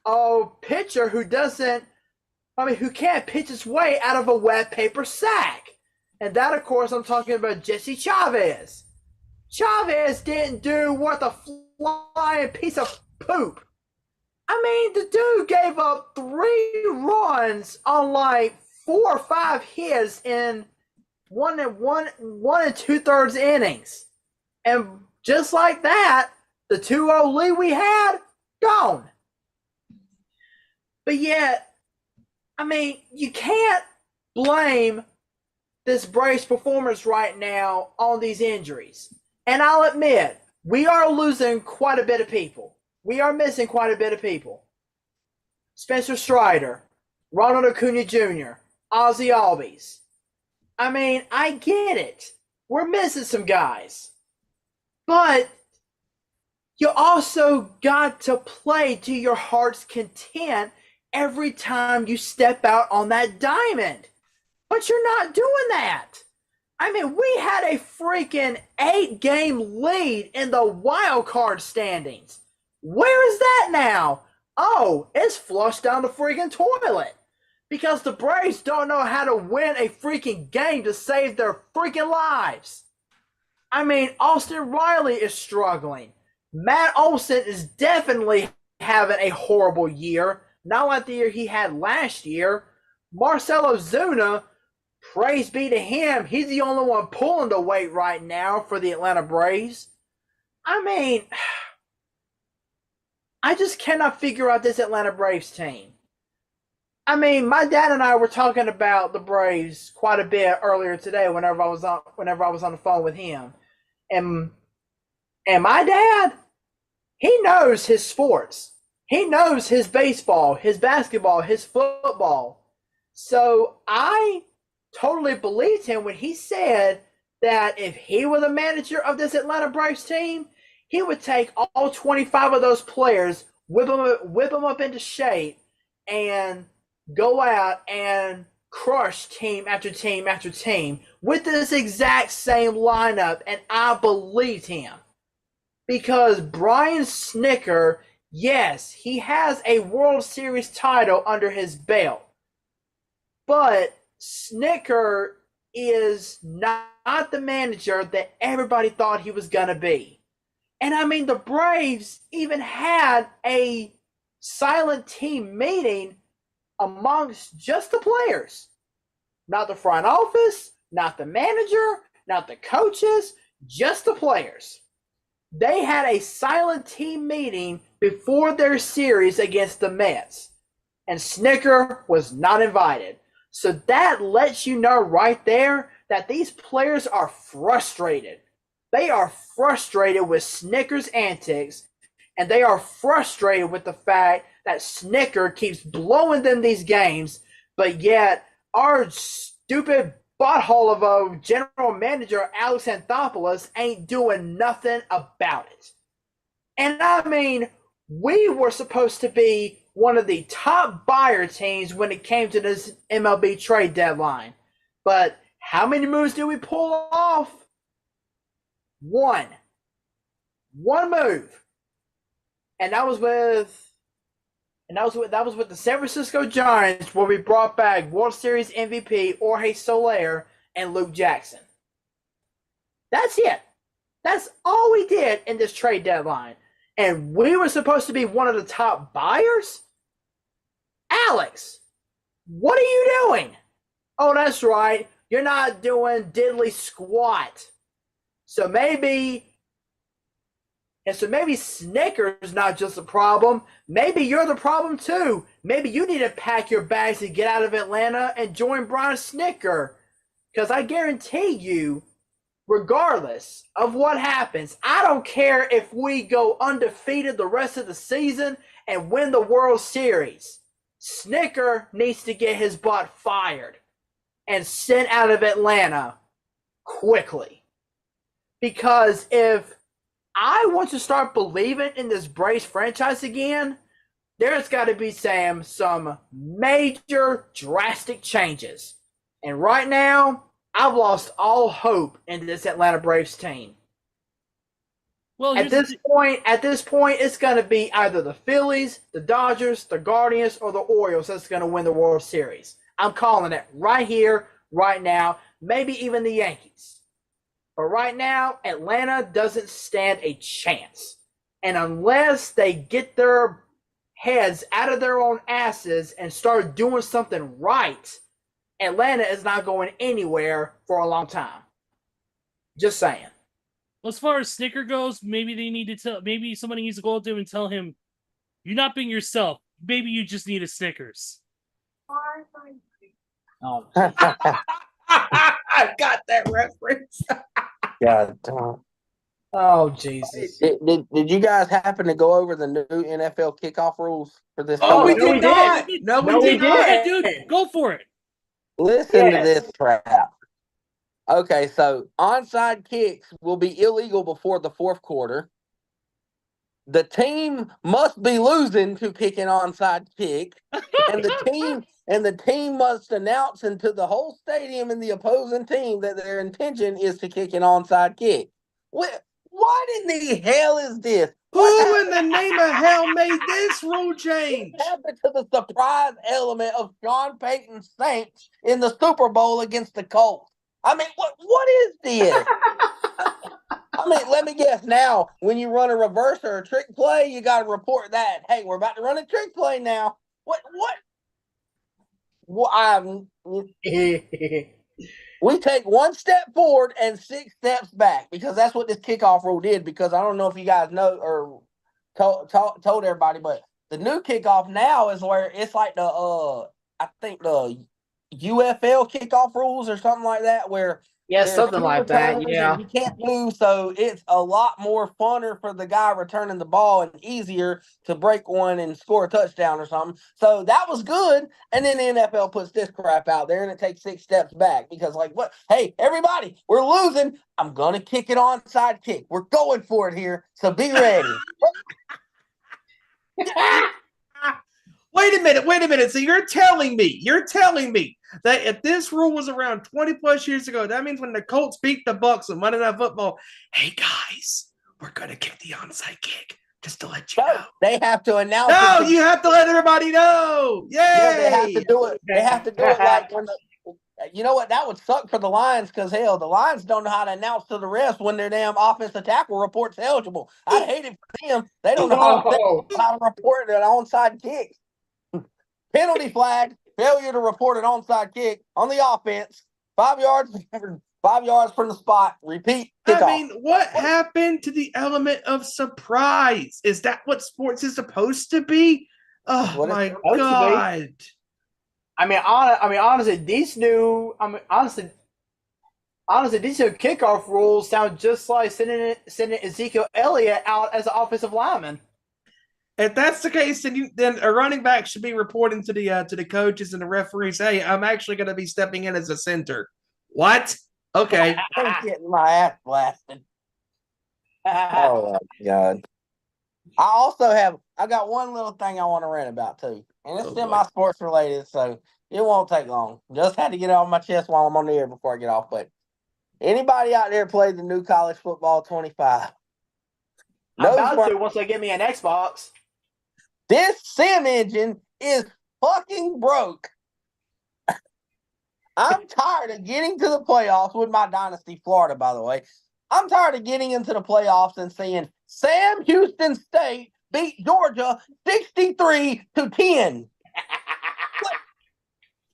a pitcher who can't pitch his way out of a wet paper sack. And that, of course, I'm talking about Jesse Chavez. Chavez didn't do worth a flying piece of poop. I mean, the dude gave up 3 runs on like 4 or 5 hits in 1 2/3 innings. And just like that, the 2-0 lead we had, gone. But yet, I mean, you can't blame this Braves performance right now on these injuries. And I'll admit, we are losing quite a bit of people. We are missing quite a bit of people. Spencer Strider, Ronald Acuna Jr., Ozzy Albies. I mean, I get it. We're missing some guys. But you also got to play to your heart's content every time you step out on that diamond. But you're not doing that. I mean, we had a freaking 8-game lead in the wild card standings. Where is that now? Oh, it's flushed down the freaking toilet. Because the Braves don't know how to win a freaking game to save their freaking lives. I mean, Austin Riley is struggling. Matt Olson is definitely having a horrible year. Not like the year he had last year. Marcell Ozuna, praise be to him, he's the only one pulling the weight right now for the Atlanta Braves. I mean, I just cannot figure out this Atlanta Braves team. I mean, my dad and I were talking about the Braves quite a bit earlier today whenever I was on the phone with him. And my dad, he knows his sports. He knows his baseball, his basketball, his football. So I totally believed him when he said that if he were the manager of this Atlanta Braves team, he would take all 25 of those players, whip them up into shape, and go out and crush team after team after team with this exact same lineup. And I believed him because Brian Snicker Yes, he has a World Series title under his belt, but Snicker is not the manager that everybody thought he was going to be. And I mean, the Braves even had a silent team meeting amongst just the players. Not the front office, not the manager, not the coaches, just the players. They had a silent team meeting before their series against the Mets, and Snicker was not invited. So that lets you know right there that these players are frustrated. They are frustrated with Snicker's antics, and they are frustrated with the fact that Snicker keeps blowing them these games, but yet our stupid butthole of a general manager, Alex Anthopoulos, ain't doing nothing about it. And I mean, we were supposed to be one of the top buyer teams when it came to this MLB trade deadline. But how many moves did we pull off? One move. And that was with the San Francisco Giants, where we brought back World Series MVP Jorge Soler and Luke Jackson. That's it. That's all we did in this trade deadline. And we were supposed to be one of the top buyers? Alex, what are you doing? Oh, that's right. You're not doing diddly squat. So maybe Snicker's not just a problem. Maybe you're the problem too. Maybe you need to pack your bags and get out of Atlanta and join Brian Snicker. Because I guarantee you, regardless of what happens, I don't care if we go undefeated the rest of the season and win the World Series. Snicker needs to get his butt fired and sent out of Atlanta quickly. Because if I want to start believing in this Braves franchise again, there's got to be some major drastic changes. And right now, I've lost all hope in this Atlanta Braves team. Well, At this point, it's going to be either the Phillies, the Dodgers, the Guardians, or the Orioles that's going to win the World Series. I'm calling it right here, right now, maybe even the Yankees. But right now, Atlanta doesn't stand a chance. And unless they get their heads out of their own asses and start doing something right, Atlanta is not going anywhere for a long time. Just saying. Well, as far as Snicker goes, maybe somebody needs to go out there and tell him, you're not being yourself. Maybe you just need a Snickers. Oh, I got that reference. God, oh Jesus. did you guys happen to go over the new NFL kickoff rules for this? Oh, we coming did up? not. No, we did Go not. ahead, dude. Go for it. Listen to this crap. Okay, so onside kicks will be illegal before the fourth quarter. The team must be losing to kick an onside kick, and the team must announce into the whole stadium and the opposing team that their intention is to kick an onside kick. What in the hell is this? Who in the name of hell made this rule change? What happened to the surprise element of Sean Payton's Saints in the Super Bowl against the Colts? I mean, what is this? I mean, let me guess now, when you run a reverse or a trick play, you got to report that. Hey, we're about to run a trick play now. What? Well, we take one step forward and 6 steps back, because that's what this kickoff rule did. Because I don't know if you guys know or told everybody, but the new kickoff now is where it's like I think the UFL kickoff rules or something like that, where Yeah, something like that. Yeah. you can't move, so it's a lot more funner for the guy returning the ball and easier to break one and score a touchdown or something. So that was good. And then the NFL puts this crap out there and it takes 6 steps back because, like, what? Hey, everybody, we're losing. I'm going to kick it onside kick. We're going for it here, so be ready. Wait a minute. So you're telling me that if this rule was around 20 plus years ago, that means when the Colts beat the Bucs on Monday Night Football, hey guys, we're gonna kick the onside kick. Just to let you No, know. they have to announce No, it. you have to let everybody know. Yay! Yeah, they have to do it. They have to do it like when you know what? That would suck for the Lions because hell, the Lions don't know how to announce to the refs when their damn offensive tackle report's eligible. I'd hate it for them. They don't know Oh. how to report an onside kick. Penalty flag, failure to report an onside kick on the offense. 5 yards, 5 yards from the spot. Repeat. Kickoff. I mean, what happened to the element of surprise? Is that what sports is supposed to be? Oh What it's my supposed to be. god! Honestly, these new, honestly, these new kickoff rules sound just like sending Ezekiel Elliott out as an offensive lineman. If that's the case, then a running back should be reporting to the coaches and the referees. Hey, I'm actually going to be stepping in as a center. What? Okay. I'm getting my ass blasted. Oh my god! I got one little thing I want to rant about too, and it's Oh, semi-sports related, so it won't take long. Just had to get it off my chest while I'm on the air before I get off. But anybody out there play the new college football 25? I'm about to once they get me an Xbox. This sim engine is fucking broke. I'm tired of getting to the playoffs with my dynasty, Florida, by the way. I'm tired of getting into the playoffs and seeing Sam Houston State beat Georgia 63-10.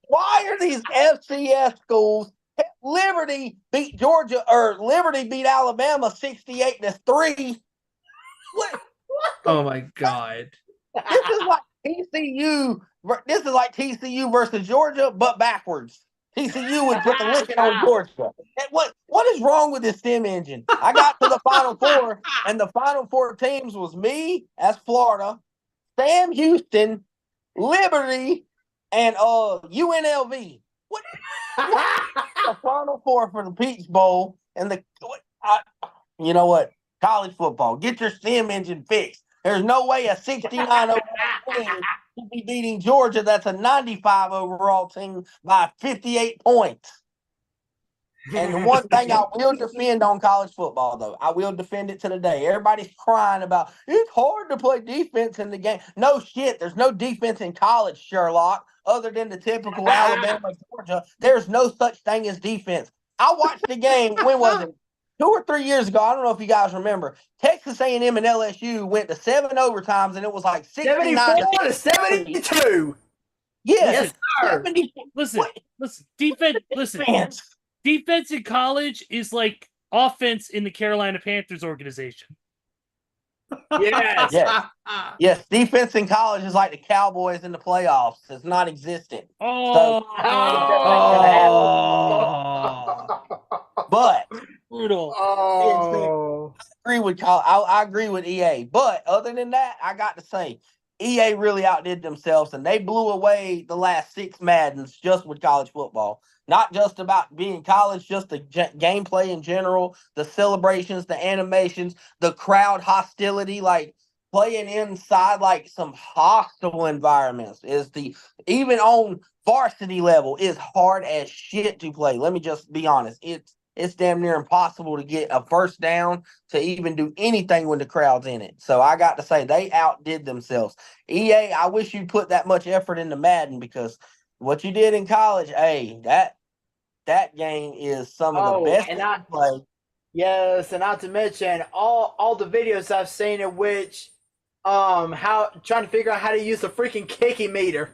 Why are these FCS schools? Liberty beat Georgia, or Liberty beat Alabama 68-3. What? Oh my god! This is like TCU. This is like TCU versus Georgia, but backwards. TCU would put the licking on Georgia. And what is wrong with this sim engine? I got to the Final Four, and the Final Four teams was me as Florida, Sam Houston, Liberty, and UNLV. What? The Final Four for the Peach Bowl and you know what? College football. Get your sim engine fixed. There's no way a 69 overall team should be beating Georgia. That's a 95 overall team by 58 points. And the one thing I will defend on college football, though, I will defend it to the day. Everybody's crying about it's hard to play defense in the game. No shit. There's no defense in college, Sherlock, other than the typical Alabama, Georgia. There's no such thing as defense. I watched the game. When was it? 2 or 3 years ago. I don't know if you guys remember. Texas A&M and LSU went to 7 overtimes, and it was like 69 to 72. Yes, sir. 70. Listen, defense in college is like offense in the Carolina Panthers organization. Yes. Yes. Yes, defense in college is like the Cowboys in the playoffs. It's not existent. Oh, But brutal. Oh. I agree with EA. But other than that, I got to say, EA really outdid themselves, and they blew away the last 6 Maddens just with college football. Not just about being college, just the gameplay in general, the celebrations, the animations, the crowd hostility, like playing inside like some hostile environments even on varsity level is hard as shit to play. Let me just be honest. It's damn near impossible to get a first down to even do anything when the crowd's in it. So I got to say, they outdid themselves. EA, I wish you put that much effort into Madden, because what you did in college, hey, that game is some of the best and play. Yes, and not to mention all the videos I've seen in which how trying to figure out how to use the freaking kicking meter.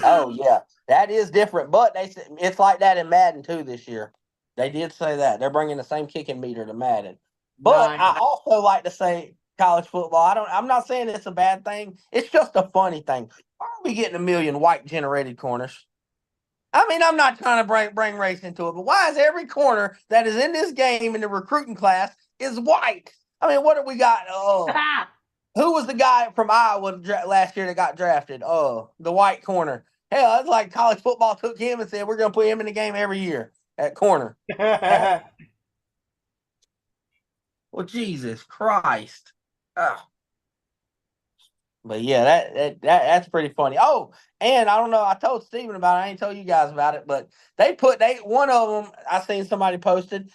Oh yeah, that is different. But it's like that in Madden too this year. They did say that they're bringing the same kicking meter to Madden. But I also like to say college football. I'm not saying it's a bad thing. It's just a funny thing. Why are we getting 1 million white generated corners? I mean, I'm not trying to bring race into it, but why is every corner that is in this game in the recruiting class is white? I mean, what have we got? Who was the guy from Iowa last year that got drafted? The white corner. Hell, it's like college football took him and said, we're going to put him in the game every year at corner. Well, Jesus Christ. Oh. But yeah, that's pretty funny. Oh, and I don't know, I told Steven about it. I ain't told you guys about it, but one of them, I seen somebody posted,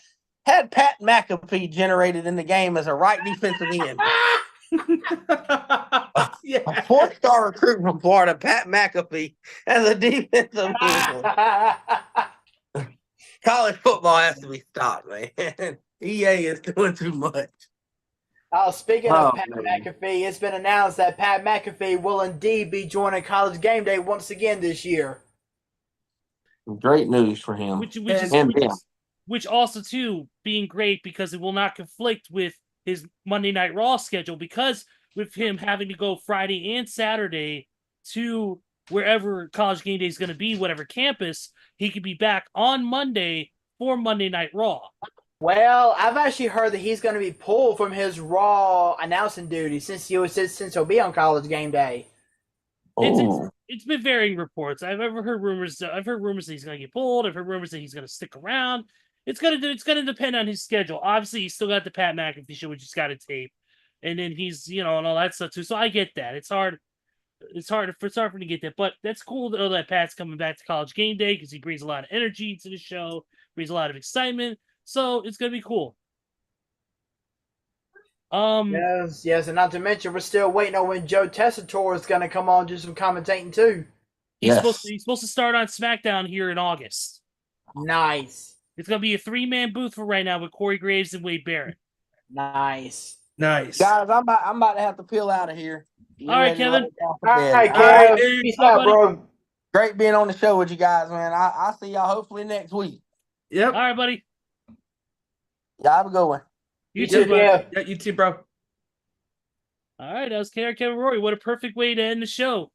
had Pat McAfee generated in the game as a right defensive end. Yeah. A 4-star recruit from Florida, Pat McAfee, as a defensive end. College football has to be stopped, man. EA is doing too much. Oh, speaking Oh, of Pat man. McAfee, it's been announced that Pat McAfee will indeed be joining College Game Day once again this year. Great news for him. Which also too being great because it will not conflict with his Monday Night Raw schedule, because with him having to go Friday and Saturday to wherever College Game Day is going to be, whatever campus, he could be back on Monday for Monday Night Raw. Well, I've actually heard that he's going to be pulled from his Raw announcing duty since he'll be on College Game Day. It's been varying reports. I've heard rumors that he's going to get pulled. I've heard rumors that he's going to stick around. It's gonna depend on his schedule. Obviously, he's still got the Pat McAfee show, which he's got to tape, and then he's and all that stuff too. So I get that. It's hard for him to get that, but that's cool to know that Pat's coming back to College Game Day because he brings a lot of energy to the show, brings a lot of excitement. So it's gonna be cool. Yes, and not to mention we're still waiting on when Joe Tessitore is gonna come on and do some commentating too. He's supposed to start on SmackDown here in August. Nice. It's going to be a 3-man booth for right now with Corey Graves and Wade Barrett. Nice. Nice. Guys, I'm about to have to peel out of here. All right, Kevin. All right, Kev. Kev. Peace out, bro. Great being on the show with you guys, man. I'll see y'all hopefully next week. Yep. All right, buddy. Y'all have a good one. You too, bro. Yeah. Yeah, you too, bro. All right, that was Kevin Rory. What a perfect way to end the show.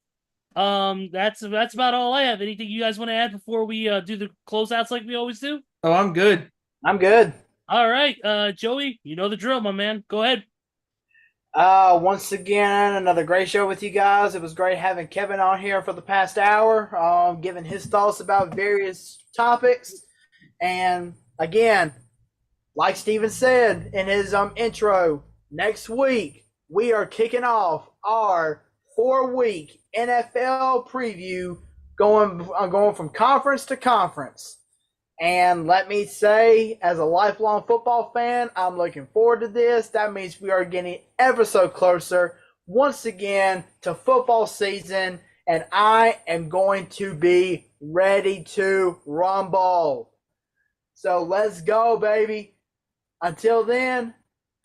That's about all I have. Anything you guys want to add before we do the closeouts like we always do? Oh, I'm good. I'm good. All right, Joey, you know the drill, my man. Go ahead. Once again, another great show with you guys. It was great having Kevin on here for the past hour, giving his thoughts about various topics. And again, like Steven said in his intro, next week we are kicking off our 4-week NFL preview, going from conference to conference. And let me say, as a lifelong football fan, I'm looking forward to this. That means we are getting ever so closer once again to football season, and I am going to be ready to rumble. So let's go, baby. Until then,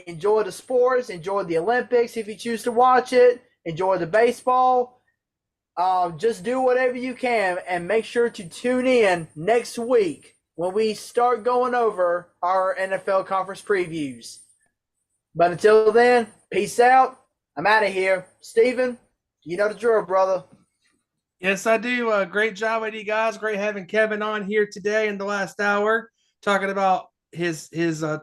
enjoy the sports, enjoy the Olympics if you choose to watch it, enjoy the baseball. Just do whatever you can, and make sure to tune in next week when we start going over our NFL conference previews. But until then, peace out. I'm out of here. Steven, you know the drill, brother. Yes, I do. Great job with you guys. Great having Kevin on here today in the last hour, talking about his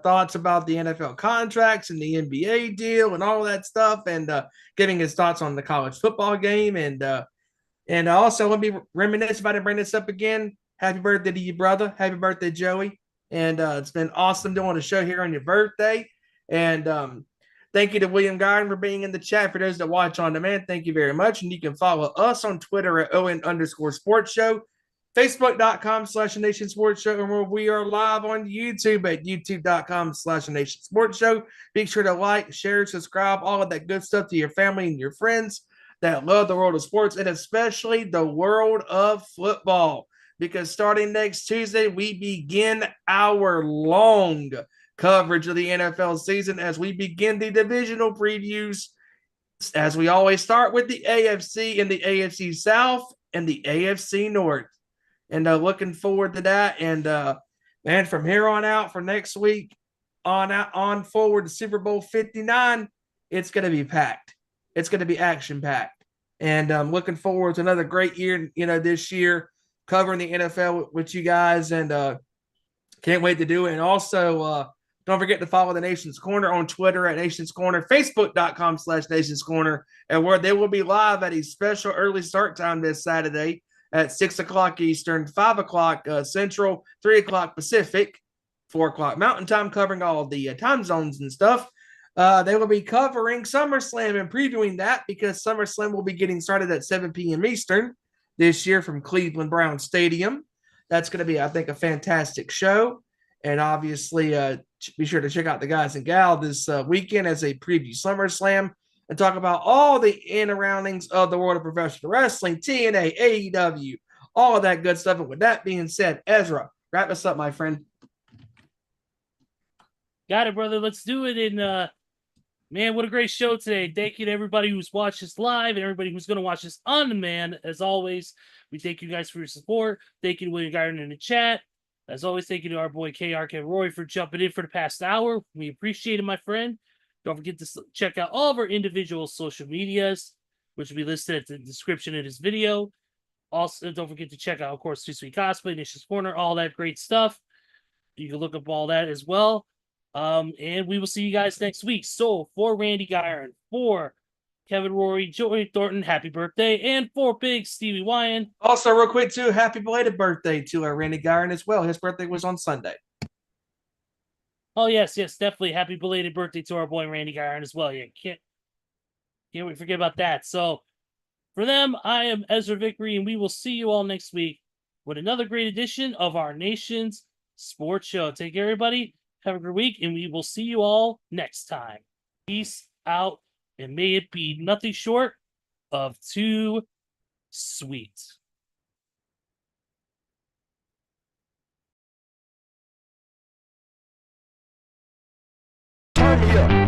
thoughts about the NFL contracts and the NBA deal and all that stuff, and giving his thoughts on the college football game. And also, let me reminisce if I didn't bring this up again. Happy birthday to you, brother. Happy birthday, Joey. And it's been awesome doing a show here on your birthday. And thank you to William Garden for being in the chat. For those that watch on demand, thank you very much. And you can follow us on Twitter at ON_sports show, Facebook.com/Nation Sports Show, and we are live on YouTube at YouTube.com/Nation Sports Show. Be sure to like, share, subscribe, all of that good stuff to your family and your friends that love the world of sports, and especially the world of football. Because starting next Tuesday, we begin our long coverage of the NFL season as we begin the divisional previews. As we always start with the AFC and the AFC South and the AFC North. And looking forward to that. And man, from here on out for next week on forward to Super Bowl 59, it's going to be packed. It's going to be action-packed. And I'm looking forward to another great year, this year, covering the NFL with you guys, and can't wait to do it. And also, don't forget to follow the Nation's Corner on Twitter at Nation's Corner, Facebook.com/Nation's Corner, and where they will be live at a special early start time this Saturday at 6 o'clock Eastern, 5 o'clock Central, 3 o'clock Pacific, 4 o'clock Mountain Time, covering all of the time zones and stuff. They will be covering SummerSlam and previewing that, because SummerSlam will be getting started at 7 p.m. Eastern this year from Cleveland Brown Stadium. That's going to be, I think, a fantastic show. And obviously, be sure to check out the guys and gal this weekend as they preview SummerSlam. and talk about all the in and roundings of the world of professional wrestling, TNA, AEW, all of that good stuff. And with that being said, Ezra, wrap us up, my friend. Got it, brother. Let's do it. And man, what a great show today. Thank you to everybody who's watched this live and everybody who's going to watch this on demand. As always, we thank you guys for your support. Thank you to William Gardner in the chat. As always, thank you to our boy KRK Roy for jumping in for the past hour. We appreciate it, my friend. Don't forget to check out all of our individual social medias, which will be listed at the description of this video. Also, don't forget to check out, of course, Too Sweet Cosplay, Nation's Corner, all that great stuff. You can look up all that as well. And we will see you guys next week. So, for Randy Guiron, for Kevin Rory, Joey Thornton, happy birthday, and for Big Stevie Wyan. Also, real quick, too, happy belated birthday to Randy Guiron as well. His birthday was on Sunday. Oh, yes, definitely. Happy belated birthday to our boy Randy Guiron as well. Yeah, can't we forget about that. So, for them, I am Ezra Vickery, and we will see you all next week with another great edition of our nation's sports show. Take care, everybody. Have a great week, and we will see you all next time. Peace out, and may it be nothing short of too sweet. Turn me up.